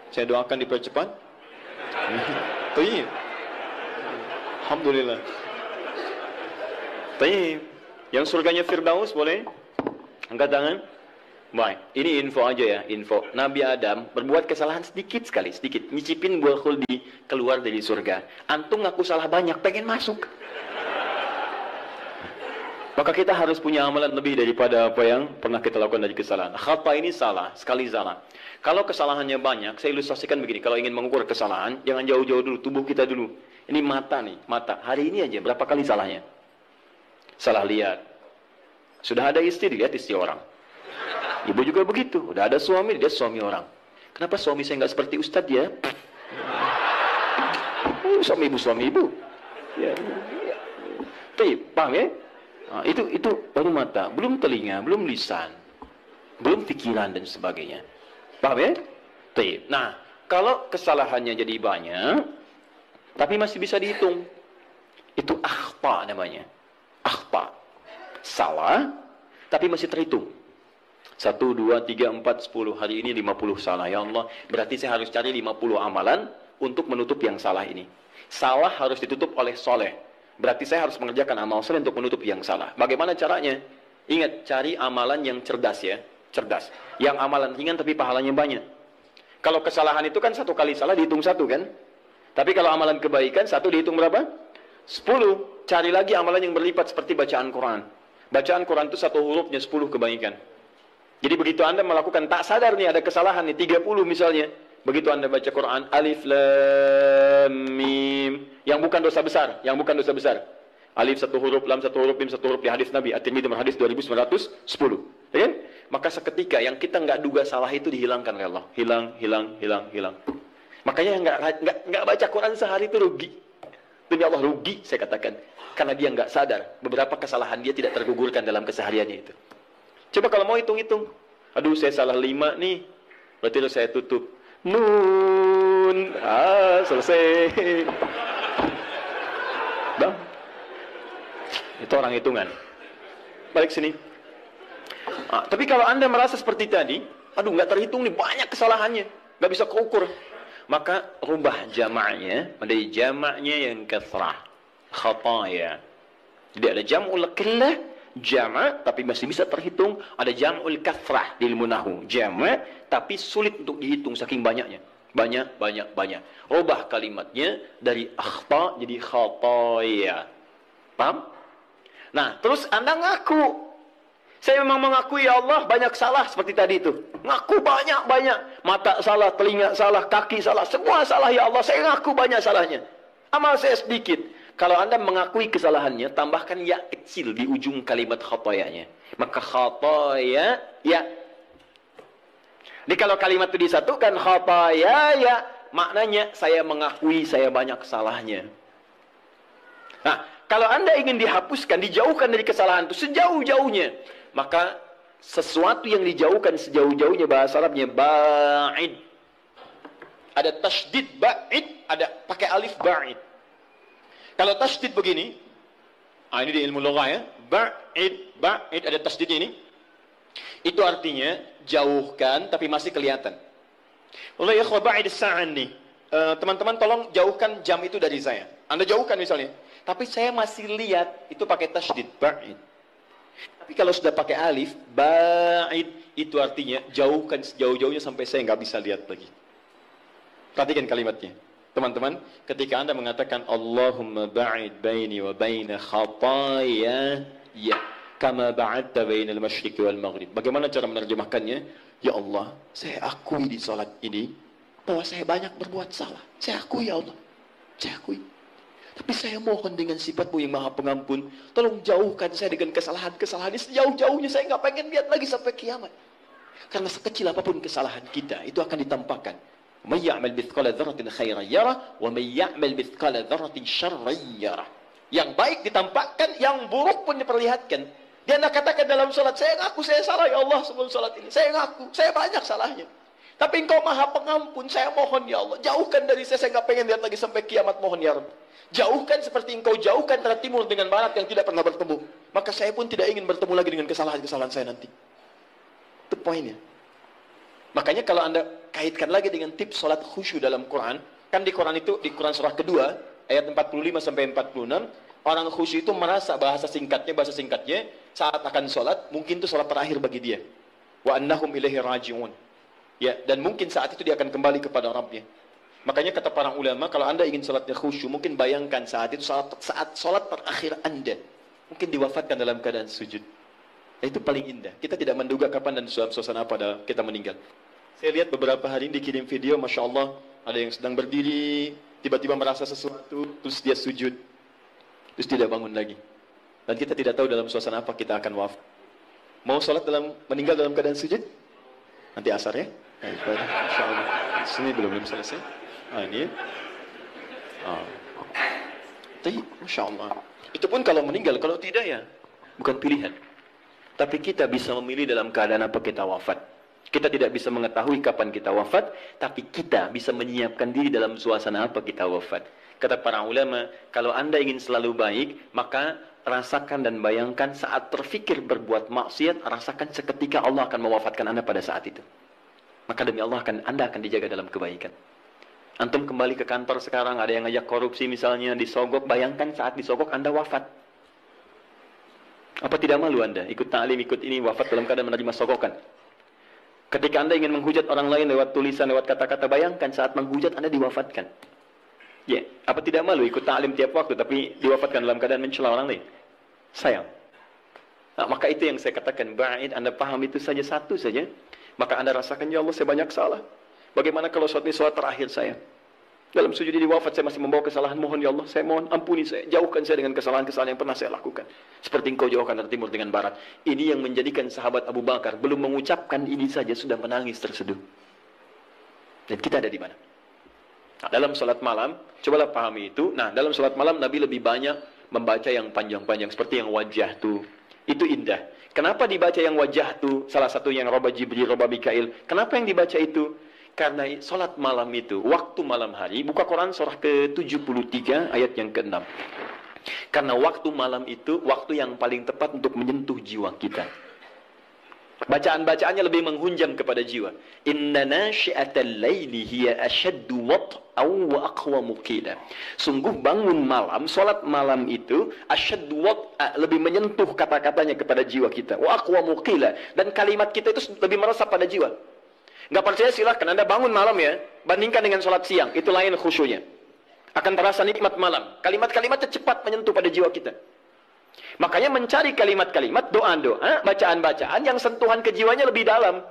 Saya doakan dipercepat. Baik. Alhamdulillah. Baik. Yang surganya Firdaus boleh? Angkat tangan. Baik, ini info aja ya, info. Nabi Adam berbuat kesalahan sedikit sekali, sedikit. Nyicipin buah khuldi, keluar dari surga. Antum ngaku salah banyak, pengen masuk. Maka kita harus punya amalan lebih daripada apa yang pernah kita lakukan dari kesalahan. Khata ini salah, sekali salah. Kalau kesalahannya banyak, saya ilustrasikan begini. Kalau ingin mengukur kesalahan, jangan jauh-jauh dulu, tubuh kita dulu. Ini mata nih, mata. Hari ini aja, berapa kali salahnya? Salah lihat. Sudah ada istri, dilihat istri orang. Ibu juga begitu. Udah ada suami, dia suami orang. Kenapa suami saya nggak seperti Ustadz ya? Suami ibu. Ya. Paham ya? Nah, itu baru mata, belum telinga, belum lisan, belum pikiran dan sebagainya. Paham ya? Nah, kalau kesalahannya jadi banyak, tapi masih bisa dihitung, itu akhta namanya. Akhta. Salah, tapi masih terhitung. 1, 2, 3, 4, 10. Hari ini 50 salah. Ya Allah, berarti saya harus cari 50 amalan untuk menutup yang salah ini. Salah harus ditutup oleh soleh. Berarti saya harus mengerjakan amal soleh untuk menutup yang salah. Bagaimana caranya? Ingat, cari amalan yang cerdas ya. Cerdas. Yang amalan ringan tapi pahalanya banyak. Kalau kesalahan itu kan 1 kali salah dihitung 1 kan? Tapi kalau amalan kebaikan 1 dihitung berapa? 10. Cari lagi amalan yang berlipat seperti bacaan Quran. Bacaan Quran itu 1 hurufnya 10 kebaikan. Jadi begitu Anda melakukan tak sadar nih ada kesalahan nih 30 misalnya. Begitu Anda baca Quran alif lam mim yang bukan dosa besar, Alif 1 huruf, lam 1 huruf, mim 1 huruf di hadis Nabi At-Tirmidzi hadis 2910. Ya kan? Maka seketika yang kita nggak duga salah itu dihilangkan oleh Allah. Hilang. Makanya yang nggak baca Quran sehari itu rugi. Demi Allah rugi saya katakan. Karena dia nggak sadar beberapa kesalahan dia tidak tergugurkan dalam kesehariannya itu. Coba kalau mau hitung-hitung. Aduh saya salah 5 nih. Berarti harus saya tutup. Nun. Selesai. Bang. Itu orang hitungan. Balik sini. Tapi kalau Anda merasa seperti tadi, aduh nggak terhitung nih, banyak kesalahannya. Nggak bisa keukur. Maka rubah jamaknya menjadi jamaknya yang kathrah. Khataya. Jadi ada jam'ul qillah, jamak tapi masih bisa terhitung. Ada jam'ul kathrah di ilmu nahwu. Jamak tapi sulit untuk dihitung saking banyaknya. Banyak. Rubah kalimatnya dari akhta jadi khataya. Paham? Nah, terus Anda ngaku. Saya memang mengakui ya Allah banyak salah seperti tadi itu. Ngaku banyak. Mata salah, telinga salah, kaki salah. Semua salah ya Allah. Saya ngaku banyak salahnya. Amal saya sedikit. Kalau Anda mengakui kesalahannya, tambahkan ya kecil di ujung kalimat khatayanya. Maka khataya ya. Jadi kalau kalimat itu disatukan khataya ya, maknanya saya mengakui saya banyak salahnya. Nah, kalau Anda ingin dihapuskan, dijauhkan dari kesalahan itu sejauh-jauhnya, maka sesuatu yang dijauhkan sejauh-jauhnya bahasa Arabnya ba'id. Ada tasydid ba'id, ada pakai alif ba'id. Kalau tasydid begini, ini di ilmu lugah ya, ba'id ada tasydid ini. Itu artinya jauhkan tapi masih kelihatan. Oleh ikhwah ba'id sa'an nih. Teman-teman tolong jauhkan jam itu dari saya. Anda jauhkan misalnya. Tapi saya masih lihat, itu pakai tasydid, ba'id. Tapi kalau sudah pakai alif, ba'id, itu artinya jauhkan sejauh-jauhnya sampai saya nggak bisa lihat lagi. Perhatikan kalimatnya. Teman-teman, ketika Anda mengatakan Allahumma ba'id baini wa baina khataya, ya, kama ba'adta bainal masyriqi wal maghrib. Bagaimana cara menerjemahkannya? Ya Allah, saya akui di salat ini bahwa saya banyak berbuat salah. Saya akui ya Allah. Saya akui. Tapi saya mohon dengan sifat-Mu yang maha pengampun, tolong jauhkan saya dengan kesalahan-kesalahan ini sejauh-jauhnya. Saya nggak pengen lihat lagi sampai kiamat. Karena sekecil apapun kesalahan kita, itu akan ditampakkan. Man ya'mal mithqala dzarratin khairan yarah, wa man ya'mal mithqala dzarratin syarran yarah. Yang baik ditampakkan, yang buruk pun diperlihatkan. Dia nak katakan dalam salat, saya ngaku saya salah ya Allah sebelum salat ini. Saya ngaku, saya banyak salahnya. Tapi Engkau maha pengampun, saya mohon ya Allah, jauhkan dari saya nggak pengen lihat lagi sampai kiamat, mohon ya Rabb. Jauhkan seperti Engkau jauhkan antara timur dengan barat yang tidak pernah bertemu. Maka saya pun tidak ingin bertemu lagi dengan kesalahan-kesalahan saya nanti. Itu poinnya. Makanya kalau Anda kaitkan lagi dengan tips salat khusyuk dalam Quran, kan di Quran itu, di Quran surah kedua, ayat 45 sampai 46, orang khusyuk itu merasa bahasa singkatnya, saat akan salat, mungkin itu salat terakhir bagi dia. Wa annahum ilaihi raji'un. Ya, dan mungkin saat itu dia akan kembali kepada Rabbnya. Makanya kata para ulama, kalau Anda ingin salatnya khusyuk, mungkin bayangkan saat itu, saat salat terakhir Anda, mungkin diwafatkan dalam keadaan sujud. Itu paling indah. Kita tidak menduga kapan dan suasana apa kita meninggal. Saya lihat beberapa hari ini dikirim video, Masya Allah, ada yang sedang berdiri, tiba-tiba merasa sesuatu, terus dia sujud, terus tidak bangun lagi. Dan kita tidak tahu dalam suasana apa kita akan wafat. Mau sholat meninggal dalam keadaan sujud? Nanti asar ya? Insya Allah. Sini belum selesai. Ini. Tapi, Masya Allah. Itu pun kalau meninggal, kalau tidak ya, bukan pilihan. Tapi kita bisa memilih dalam keadaan apa kita wafat. Kita tidak bisa mengetahui kapan kita wafat, tapi kita bisa menyiapkan diri dalam suasana apa kita wafat. Kata para ulama, kalau Anda ingin selalu baik, maka rasakan dan bayangkan saat terfikir berbuat maksiat, rasakan seketika Allah akan mewafatkan Anda pada saat itu. Maka demi Allah Anda akan dijaga dalam kebaikan. Antum kembali ke kantor sekarang, ada yang ngajak korupsi misalnya, disogok, bayangkan saat disogok Anda wafat. Apa tidak malu Anda ikut ta'lim, ikut ini, wafat dalam keadaan menerima sogokan? Ketika Anda ingin menghujat orang lain lewat tulisan, lewat kata-kata, bayangkan saat menghujat Anda diwafatkan. Ya, apa tidak malu ikut ta'lim tiap waktu tapi diwafatkan dalam keadaan mencela orang lain? Sayang. Nah, maka itu yang saya katakan, ba'id, Anda paham itu saja, satu saja, maka Anda rasakan, ya Allah saya banyak salah. Bagaimana kalau saat ini salat terakhir saya? Dalam sujud ini wafat saya masih membawa kesalahan, mohon ya Allah, saya mohon ampuni saya, jauhkan saya dengan kesalahan-kesalahan yang pernah saya lakukan. Seperti engkau jauhkan dari timur dengan barat. Ini yang menjadikan sahabat Abu Bakar belum mengucapkan ini saja sudah menangis terseduh. Dan kita ada di mana? Nah, dalam salat malam, cobalah pahami itu. Nah, dalam salat malam Nabi lebih banyak membaca yang panjang-panjang seperti yang wajah tu. Itu indah. Kenapa dibaca yang wajah tu? Salah satu yang roba Jibril, roba Mikail. Kenapa yang dibaca itu? Karena salat malam itu, waktu malam hari, buka Quran surah ke-73 ayat yang ke-6. Karena waktu malam itu, waktu yang paling tepat untuk menyentuh jiwa kita. Bacaan-bacaannya lebih menghunjam kepada jiwa. Inna nasyi'atal laili hiya ashaddu wat'aw wa aqwamu qila. Sungguh bangun malam, salat malam itu ashaddu wat'a, lebih menyentuh kata-katanya kepada jiwa kita. Wa aqwamu qila, dan kalimat kita itu lebih meresap pada jiwa. Nggak percaya silahkan Anda bangun malam ya, bandingkan dengan sholat siang, itu lain khusyuknya. Akan terasa nikmat malam. Kalimat-kalimatnya cepat menyentuh pada jiwa kita. Makanya mencari kalimat-kalimat, doa-doa, bacaan-bacaan yang sentuhan ke jiwanya lebih dalam.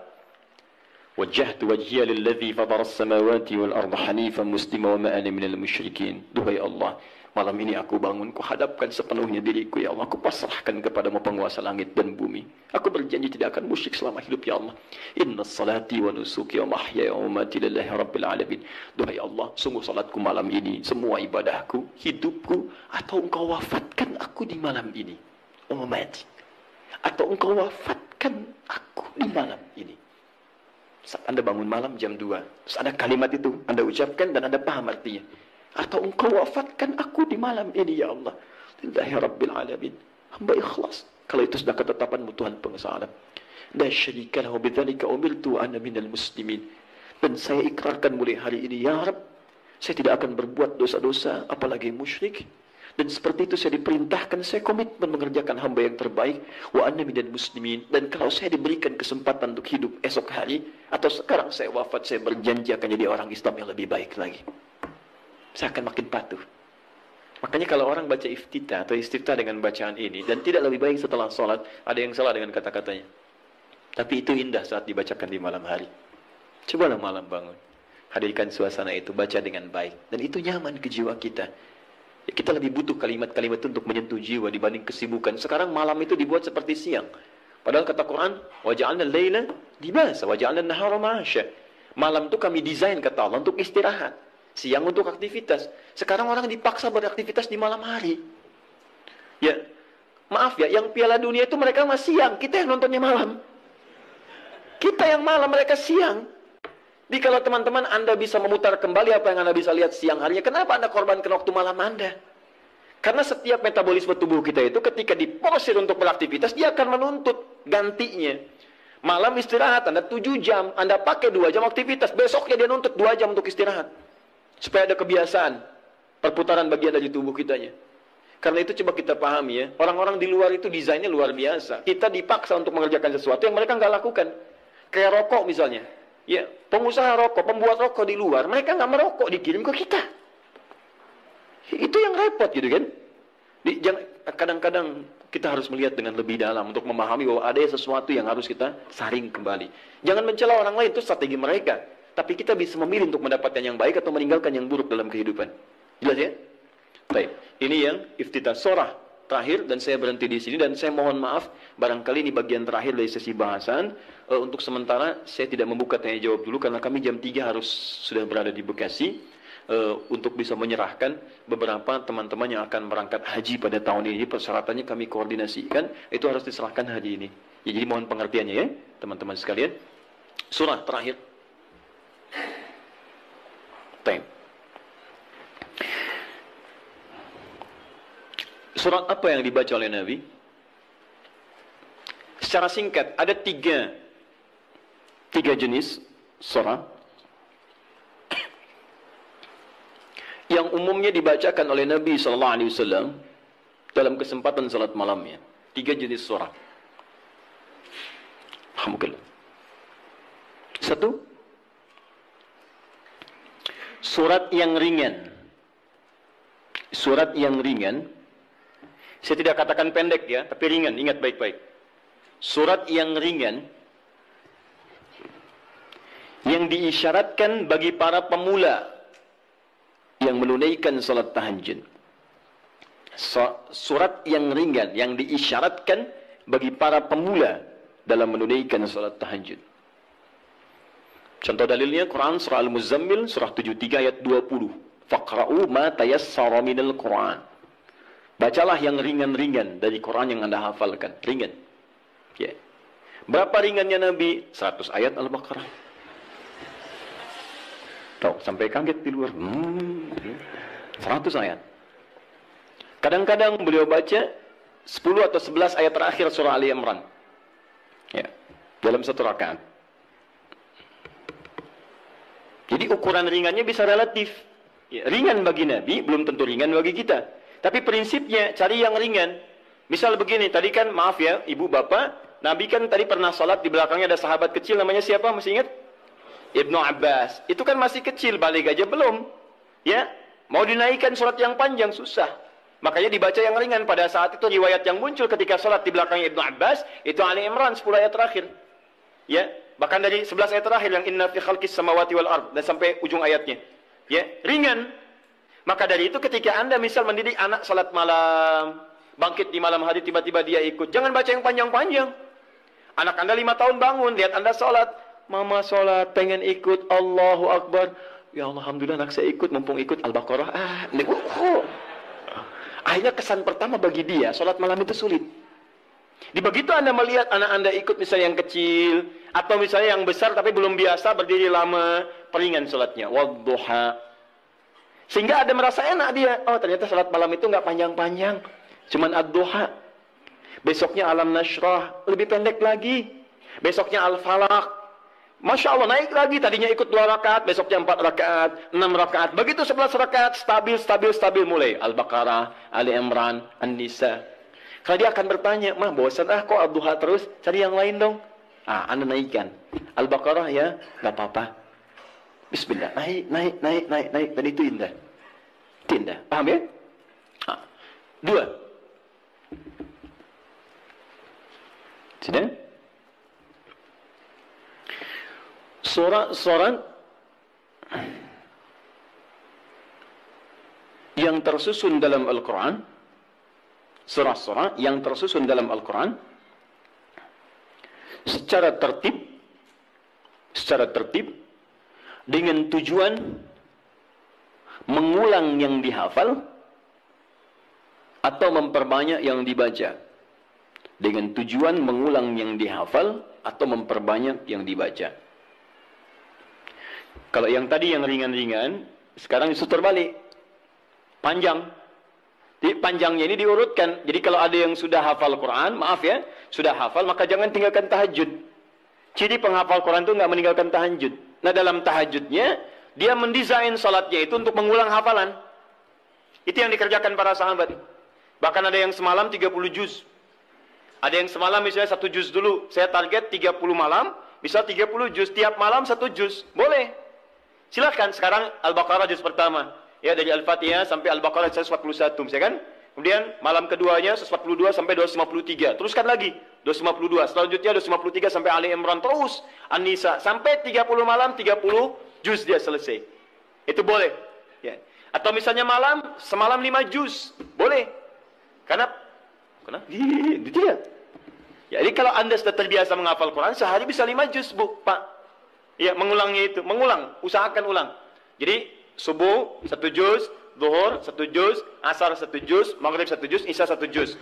Wajjahtu wajhiya lilladzi fatara as-samawati wal arda hanifan muslima wa ma ana minal musyrikin. Duhai Allah, malam ini aku bangun, ku hadapkan sepenuhnya diriku ya Allah, ku pasrahkan kepadamu penguasa langit dan bumi. Aku berjanji tidak akan musyrik selama hidup ya Allah. Inna salati wa nusuki wa mahyaya wa mamati lillahi rabbil alamin. Duhai Allah, sungguh salatku malam ini, semua ibadahku, hidupku, atau engkau wafatkan aku di malam ini. Wa mamati. Atau engkau wafatkan aku di malam ini. Saat Anda bangun malam jam 2, terus ada kalimat itu Anda ucapkan dan Anda paham artinya. Atau engkau wafatkan aku di malam ini ya Allah. Lillahi rabbil alamin. Hamba ikhlas. Kalau itu sudah ketetapan Tuhan penguasa alam. La syarika lahu bidzalika umirtu ana minal muslimin. Dan saya ikrarkan mulai hari ini ya Rabb, saya tidak akan berbuat dosa-dosa apalagi musyrik. Dan seperti itu saya diperintahkan, saya komitmen mengerjakan hamba yang terbaik. Wa anna minal muslimin. Dan kalau saya diberikan kesempatan untuk hidup esok hari atau sekarang saya wafat, saya berjanji akan jadi orang Islam yang lebih baik lagi. Saya akan makin patuh. Makanya kalau orang baca iftitah atau istiftah dengan bacaan ini dan tidak lebih baik setelah sholat, ada yang salah dengan kata-katanya. Tapi itu indah saat dibacakan di malam hari. Cobalah malam bangun, hadirkan suasana itu, baca dengan baik, dan itu nyaman ke jiwa kita. Ya, kita lebih butuh kalimat-kalimat itu untuk menyentuh jiwa dibanding kesibukan. Sekarang malam itu dibuat seperti siang. Padahal kata Quran, waja'alna al-laila libasa waja'alna an-nahara ma'asya. Malam itu kami desain kata Allah untuk istirahat, siang untuk aktivitas. Sekarang orang dipaksa beraktivitas di malam hari. Ya, maaf ya, yang Piala Dunia itu mereka masih siang, kita yang nontonnya malam. Kita yang malam, mereka siang. Jadi kalau teman-teman Anda bisa memutar kembali apa yang Anda bisa lihat siang harinya, kenapa Anda korbankan waktu malam Anda? Karena setiap metabolisme tubuh kita itu ketika diporsir untuk beraktivitas, dia akan menuntut gantinya. Malam istirahat, Anda 7 jam, Anda pakai 2 jam aktivitas, besoknya dia nuntut 2 jam untuk istirahat. Supaya ada kebiasaan, perputaran bagian dari tubuh kitanya. Karena itu coba kita pahami ya, orang-orang di luar itu desainnya luar biasa. Kita dipaksa untuk mengerjakan sesuatu yang mereka nggak lakukan. Kayak rokok misalnya. Ya, pengusaha rokok, pembuat rokok di luar, mereka nggak merokok, dikirim ke kita. Itu yang repot gitu kan. Kadang-kadang kita harus melihat dengan lebih dalam untuk memahami bahwa ada sesuatu yang harus kita saring kembali. Jangan mencela orang lain, itu strategi mereka. Tapi kita bisa memilih untuk mendapatkan yang baik atau meninggalkan yang buruk dalam kehidupan. Jelas ya? Baik, ini yang iftitah surah terakhir dan saya berhenti di sini dan saya mohon maaf barangkali ini bagian terakhir dari sesi bahasan. Untuk sementara saya tidak membuka tanya jawab dulu karena kami jam 3 harus sudah berada di Bekasi. Untuk bisa menyerahkan beberapa teman-teman yang akan berangkat haji pada tahun ini, persyaratannya kami koordinasikan, itu harus diserahkan hari ini. Ya, jadi mohon pengertiannya ya, teman-teman sekalian. Surah terakhir. Time. Surat apa yang dibaca oleh Nabi? Secara singkat, ada tiga jenis surah yang umumnya dibacakan oleh Nabi SAW dalam kesempatan salat malamnya. 3 jenis surah. Alhamdulillah. 1, surat yang ringan. Surat yang ringan. Saya tidak katakan pendek ya, tapi ringan. Ingat baik-baik. Surat yang ringan yang diisyaratkan bagi para pemula yang menunaikan salat tahajud. Surat yang ringan yang diisyaratkan bagi para pemula dalam menunaikan salat tahajud. Contoh dalilnya Quran surah Al-Muzammil surah 73 ayat 20. Faqra'u ma tayassara minal Quran. Bacalah yang ringan-ringan dari Quran yang Anda hafalkan. Ringan. Ya. Berapa ringannya Nabi? 100 ayat Al-Baqarah. Tahu, sampai kaget di luar. 100 ayat. Kadang-kadang beliau baca 10 atau 11 ayat terakhir surah Ali Imran. Ya, dalam satu rakaat. Jadi ukuran ringannya bisa relatif. Ya, ringan bagi Nabi, belum tentu ringan bagi kita. Tapi prinsipnya cari yang ringan. Misal begini, tadi kan maaf ya, ibu bapak, Nabi kan tadi pernah sholat, di belakangnya ada sahabat kecil, namanya siapa? Masih ingat? Ibnu Abbas. Itu kan masih kecil, balik aja belum. Ya, mau dinaikkan surat yang panjang susah. Makanya dibaca yang ringan. Pada saat itu riwayat yang muncul ketika sholat di belakangnya Ibnu Abbas, itu Ali Imran 10 ayat terakhir. Ya, bahkan dari 11 ayat terakhir yang inna fi khalqis samawati wal ard dan sampai ujung ayatnya. Ya, ringan. Maka dari itu ketika Anda misal mendidik anak salat malam, bangkit di malam hari tiba-tiba dia ikut, jangan baca yang panjang-panjang. Anak Anda 5 tahun bangun, lihat Anda salat, mama sholat, pengen ikut, Allahu Akbar. Ya Allah, Alhamdulillah anak saya ikut, mumpung ikut Al-Baqarah. Akhirnya kesan pertama bagi dia, sholat malam itu sulit. Di begitu Anda melihat anak Anda ikut misalnya yang kecil, atau misalnya yang besar tapi belum biasa, berdiri lama, peringan sholatnya. Wadduha. Sehingga ada merasa enak dia. Oh ternyata sholat malam itu nggak panjang-panjang. Cuman ad-duha. Besoknya alam nashrah, lebih pendek lagi. Besoknya al-falaq. Masya Allah, naik lagi. Tadinya ikut 2 rakaat, besoknya 4 rakaat, 6 rakaat. Begitu 11 rakaat, stabil mulai. Al-Baqarah, Ali Imran, An-Nisa. Kalau dia akan bertanya, mah bosan kok Ad-Duha terus, cari yang lain dong. Anda naikkan. Al-Baqarah ya, nggak apa-apa. Bismillah, naik. Dan itu indah. Itu indah. Paham ya? 2. Sudah? Surat yang tersusun dalam Al-Quran, surah-surah yang tersusun dalam Al-Quran secara tertib dengan tujuan mengulang yang dihafal atau memperbanyak yang dibaca. Dengan tujuan mengulang yang dihafal atau memperbanyak yang dibaca. Kalau yang tadi yang ringan-ringan, sekarang justru terbalik. Panjang. Jadi panjangnya ini diurutkan. Jadi kalau ada yang sudah hafal Quran, maaf ya, sudah hafal, maka jangan tinggalkan tahajud. Ciri penghafal Quran itu nggak meninggalkan tahajud. Nah, dalam tahajudnya, dia mendesain salatnya itu untuk mengulang hafalan. Itu yang dikerjakan para sahabat. Bahkan ada yang semalam 30 juz. Ada yang semalam misalnya 1 juz dulu. Saya target 30 malam, bisa 30 juz. Tiap malam 1 juz. Boleh. Silahkan sekarang Al-Baqarah juz pertama. Ya, dari Al-Fatihah sampai Al-Baqarah 141, misalkan. Kemudian malam keduanya 142 sampai 253. Teruskan lagi 252. Selanjutnya 253 sampai Ali Imran, terus An-Nisa sampai 30 malam 30 juz dia selesai. Itu boleh. Ya. Atau misalnya semalam 5 juz. Boleh. Karena itu dia. Jadi kalau Anda sudah terbiasa menghafal Quran, sehari bisa 5 juz, Bu, Pak. Ya, mengulangnya itu, usahakan ulang. Jadi subuh 1 juz, zuhur 1 juz, asar 1 juz, maghrib 1 juz, isya 1 juz.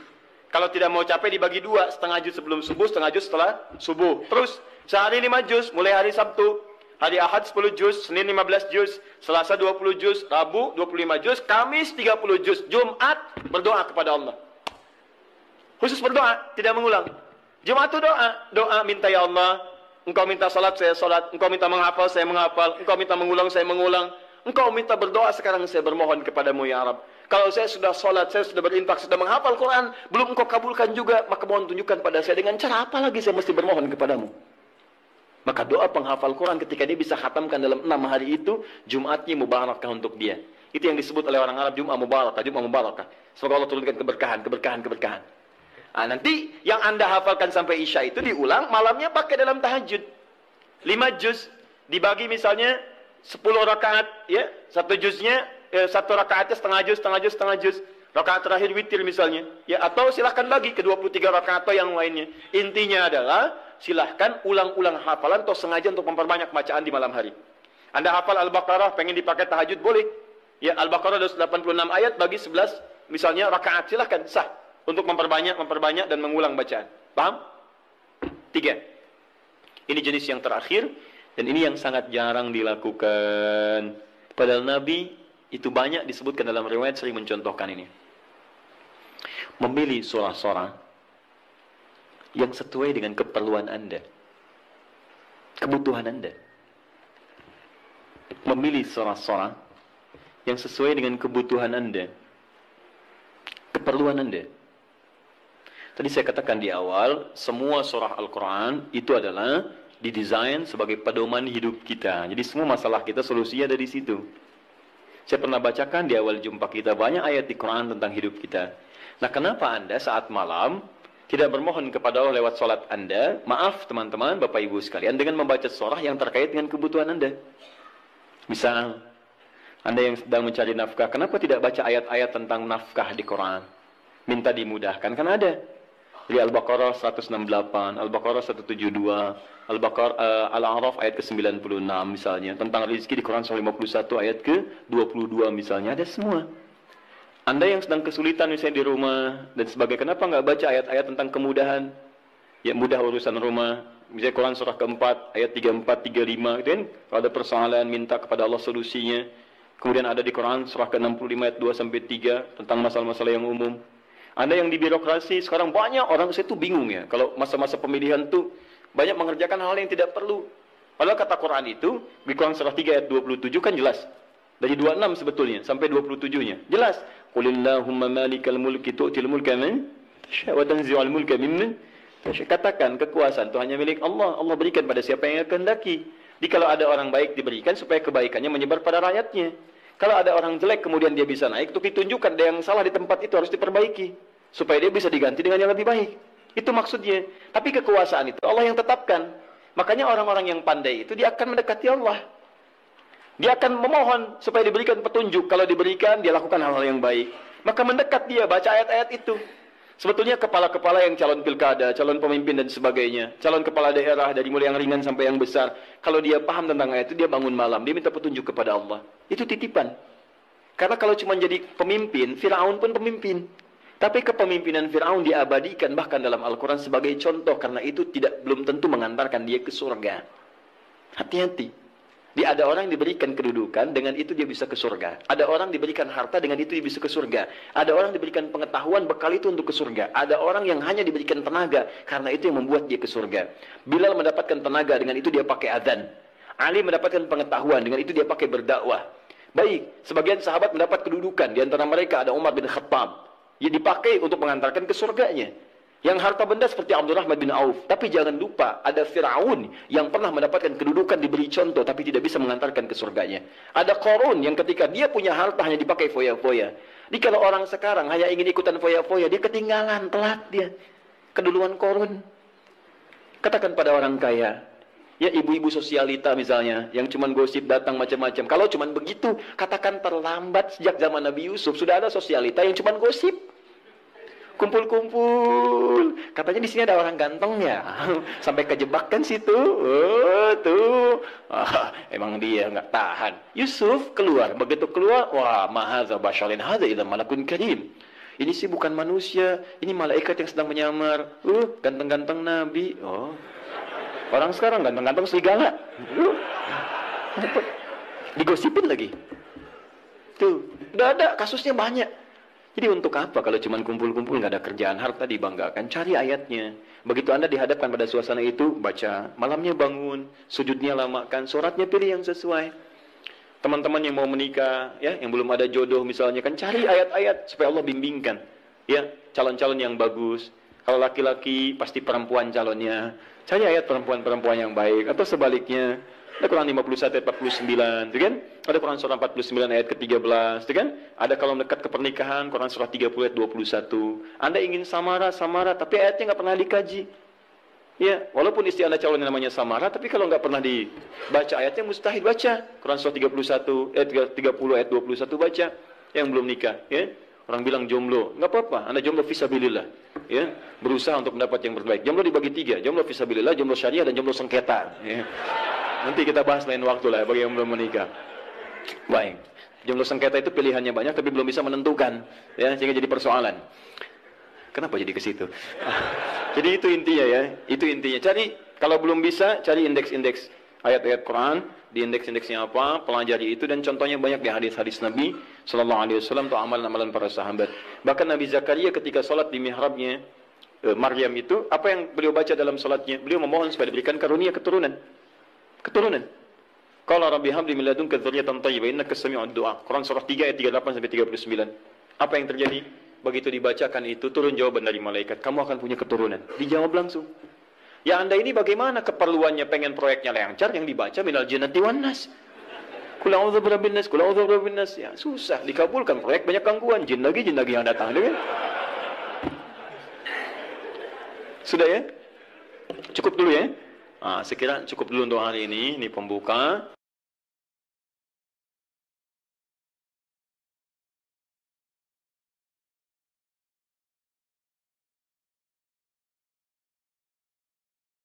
Kalau tidak mau capek dibagi 2, setengah juz sebelum subuh, setengah juz setelah subuh. Terus sehari 5 juz, mulai hari Sabtu, hari Ahad 10 juz, Senin 15 juz, Selasa 20 juz, Rabu 25 juz, Kamis 30 juz, Jumat berdoa kepada Allah. Khusus berdoa, tidak mengulang. Jumat itu doa minta, ya Allah, Engkau minta salat, saya salat, Engkau minta menghafal, saya menghafal, Engkau minta mengulang, saya mengulang. Engkau minta berdoa, sekarang saya bermohon kepadamu ya Rabb. Kalau saya sudah sholat, saya sudah berinfak, sudah menghafal Quran, belum engkau kabulkan juga, maka mohon tunjukkan pada saya dengan cara apa lagi saya mesti bermohon kepadamu. Maka doa penghafal Quran ketika dia bisa khatamkan dalam 6 hari itu, Jumatnya mubarakah untuk dia. Itu yang disebut oleh orang Arab Jumat mubarakah, Jumat mubarakah. Semoga Allah turunkan keberkahan. Nah, nanti yang Anda hafalkan sampai Isya itu diulang, malamnya pakai dalam tahajud. 5 juz, dibagi misalnya 10 rakaat, ya, 1 juznya, 1 rakaatnya setengah juz. Rakaat terakhir witir misalnya, ya, atau silahkan bagi ke 23 rakaat atau yang lainnya. Intinya adalah silahkan ulang-ulang hafalan atau sengaja untuk memperbanyak bacaan di malam hari. Anda hafal Al-Baqarah, pengen dipakai tahajud, boleh. Ya, Al-Baqarah 286 ayat bagi 11 misalnya rakaat, silahkan, sah untuk memperbanyak dan mengulang bacaan. Paham? 3. Ini jenis yang terakhir. Dan ini yang sangat jarang dilakukan. Padahal Nabi itu banyak disebutkan dalam riwayat sering mencontohkan ini. Memilih surah-surah yang sesuai dengan keperluan Anda, kebutuhan Anda. Memilih surah-surah yang sesuai dengan kebutuhan Anda, keperluan Anda. Tadi saya katakan di awal, semua surah Al-Quran itu adalah didesain sebagai pedoman hidup kita. Jadi semua masalah kita solusinya ada di situ. Saya pernah bacakan di awal jumpa kita banyak ayat di Quran tentang hidup kita. Nah, kenapa Anda saat malam tidak bermohon kepada Allah lewat salat Anda? Maaf teman-teman, Bapak Ibu sekalian, dengan membaca surah yang terkait dengan kebutuhan Anda. Misal, Anda yang sedang mencari nafkah, kenapa tidak baca ayat-ayat tentang nafkah di Quran? Minta dimudahkan, kan ada. Di Al-Baqarah 168, Al-Baqarah 172, Al-A'raf ayat ke-96 misalnya. Tentang rezeki di Quran 151 ayat ke-22 misalnya. Ada semua. Anda yang sedang kesulitan misalnya di rumah dan sebagainya, kenapa nggak baca ayat-ayat tentang kemudahan? Ya, mudah urusan rumah. Misalnya Quran surah ke-4 ayat 34, 35 gitu kan. Kalau ada persoalan minta kepada Allah solusinya. Kemudian ada di Quran surah ke-65 ayat 2 sampai 3 tentang masalah-masalah yang umum. Anda yang di birokrasi, sekarang banyak orang saya tuh bingung ya. Kalau masa-masa pemilihan tuh banyak mengerjakan hal yang tidak perlu. Padahal kata Quran itu, di Quran surah 3 ayat 27 kan jelas. Dari 26 sebetulnya, sampai 27-nya. Jelas. Qulillahumma malikal mulki tu'til mulka man tasha' wa tanzi'ul mulka mimman tasha'. Katakan, kekuasaan itu hanya milik Allah. Allah berikan pada siapa yang kehendaki. Jadi kalau ada orang baik diberikan supaya kebaikannya menyebar pada rakyatnya. Kalau ada orang jelek kemudian dia bisa naik, untuk ditunjukkan ada yang salah di tempat itu harus diperbaiki. Supaya dia bisa diganti dengan yang lebih baik. Itu maksudnya. Tapi kekuasaan itu Allah yang tetapkan. Makanya orang-orang yang pandai itu dia akan mendekati Allah. Dia akan memohon supaya diberikan petunjuk. Kalau diberikan, dia lakukan hal-hal yang baik. Maka mendekat dia, baca ayat-ayat itu. Sebetulnya kepala-kepala yang calon pilkada, calon pemimpin dan sebagainya, calon kepala daerah dari mulai yang ringan sampai yang besar, kalau dia paham tentang ayat itu, dia bangun malam, dia minta petunjuk kepada Allah. Itu titipan. Karena kalau cuma jadi pemimpin, Fir'aun pun pemimpin. Tapi kepemimpinan Fir'aun diabadikan bahkan dalam Al-Quran sebagai contoh, karena itu belum tentu mengantarkan dia ke surga. Hati-hati. Ada orang yang diberikan kedudukan, dengan itu dia bisa ke surga. Ada orang diberikan harta, dengan itu dia bisa ke surga. Ada orang diberikan pengetahuan, bekal itu untuk ke surga. Ada orang yang hanya diberikan tenaga, karena itu yang membuat dia ke surga. Bilal mendapatkan tenaga, dengan itu dia pakai adzan. Ali mendapatkan pengetahuan, dengan itu dia pakai berdakwah. Baik, sebagian sahabat mendapat kedudukan, di antara mereka ada Umar bin Khattab. Ia dipakai untuk mengantarkan ke surganya. Yang harta benda seperti Abdurrahman bin Auf. Tapi jangan lupa, ada Fir'aun yang pernah mendapatkan kedudukan, diberi contoh, tapi tidak bisa mengantarkan ke surganya. Ada Qarun yang ketika dia punya harta hanya dipakai foya-foya. Jadi kalau orang sekarang hanya ingin ikutan foya-foya, dia ketinggalan, telat dia. Keduluan Qarun. Katakan pada orang kaya, ya ibu-ibu sosialita misalnya, yang cuman gosip datang macam-macam. Kalau cuman begitu, katakan terlambat sejak zaman Nabi Yusuf. Sudah ada sosialita yang cuman gosip. Kumpul-kumpul. Katanya di sini ada orang ganteng ya. Sampai kejebak kan situ. Oh, tuh. Emang dia nggak tahan. Yusuf keluar. Begitu keluar, wah, mahadza basyarin hadza ila malakun karim. Ini sih bukan manusia, ini malaikat yang sedang menyamar. Ganteng-ganteng Nabi. Oh. Orang sekarang ganteng-ganteng serigala. Digosipin lagi. Tuh, udah ada kasusnya banyak. Jadi untuk apa kalau cuma kumpul-kumpul nggak ada kerjaan, harta dibanggakan? Cari ayatnya. Begitu Anda dihadapkan pada suasana itu, baca. Malamnya bangun, sujudnya lamakan, sholatnya pilih yang sesuai. Teman-teman yang mau menikah, ya, yang belum ada jodoh misalnya, kan cari ayat-ayat supaya Allah bimbingkan. Ya, calon-calon yang bagus. Kalau laki-laki pasti perempuan calonnya. Cari ayat perempuan-perempuan yang baik, atau sebaliknya. Ada Quran 51 ayat 49, kan? Ada Quran surah 49 ayat ke-13, kan? Ada kalau mendekat ke pernikahan, Quran surah 30 ayat 21. Anda ingin samara, tapi ayatnya nggak pernah dikaji. Ya, walaupun istri Anda calon yang namanya samara, tapi kalau nggak pernah dibaca ayatnya, mustahil baca. Quran surah 30 ayat 21 baca, yang belum nikah, ya. Orang bilang jomblo, nggak apa-apa, Anda jomblo fisabilillah, ya. Berusaha untuk mendapat yang terbaik. Jomblo dibagi 3, jomblo fisabilillah, jomblo syariah, dan jomblo sengketa, ya. Nanti kita bahas lain waktu lah bagi yang belum menikah. Baik. Jomblo sengketa itu pilihannya banyak tapi belum bisa menentukan, ya, sehingga jadi persoalan. Kenapa jadi ke situ? Jadi itu intinya ya. Itu intinya. Cari, kalau belum bisa, cari indeks-indeks ayat-ayat Quran, di indeks-indeksnya apa, pelajari itu, dan contohnya banyak di hadis-hadis Nabi sallallahu alaihi wasallam atau amalan-amalan para sahabat. Bahkan Nabi Zakaria ketika salat di mihrabnya Maryam itu, apa yang beliau baca dalam salatnya? Beliau memohon supaya diberikan karunia keturunan. Qala rabbi habli min ladunka dzurriyyatan thayyibah innaka sami'ud du'a. Quran surah 3 ayat 38 sampai 39. Apa yang terjadi? Begitu dibacakan itu, turun jawaban dari malaikat, kamu akan punya keturunan. Dijawab langsung. Ya Anda ini bagaimana keperluannya pengen proyeknya lancar, yang dibaca minal jinnati wan nas. Qul a'udzu birabbin nas, qul a'udzu birabbin nas. Ya susah dikabulkan, proyek banyak gangguan, jin lagi yang datang, kan? Sudah ya? Cukup dulu ya? Sekira cukup dulu untuk hari ini pembuka.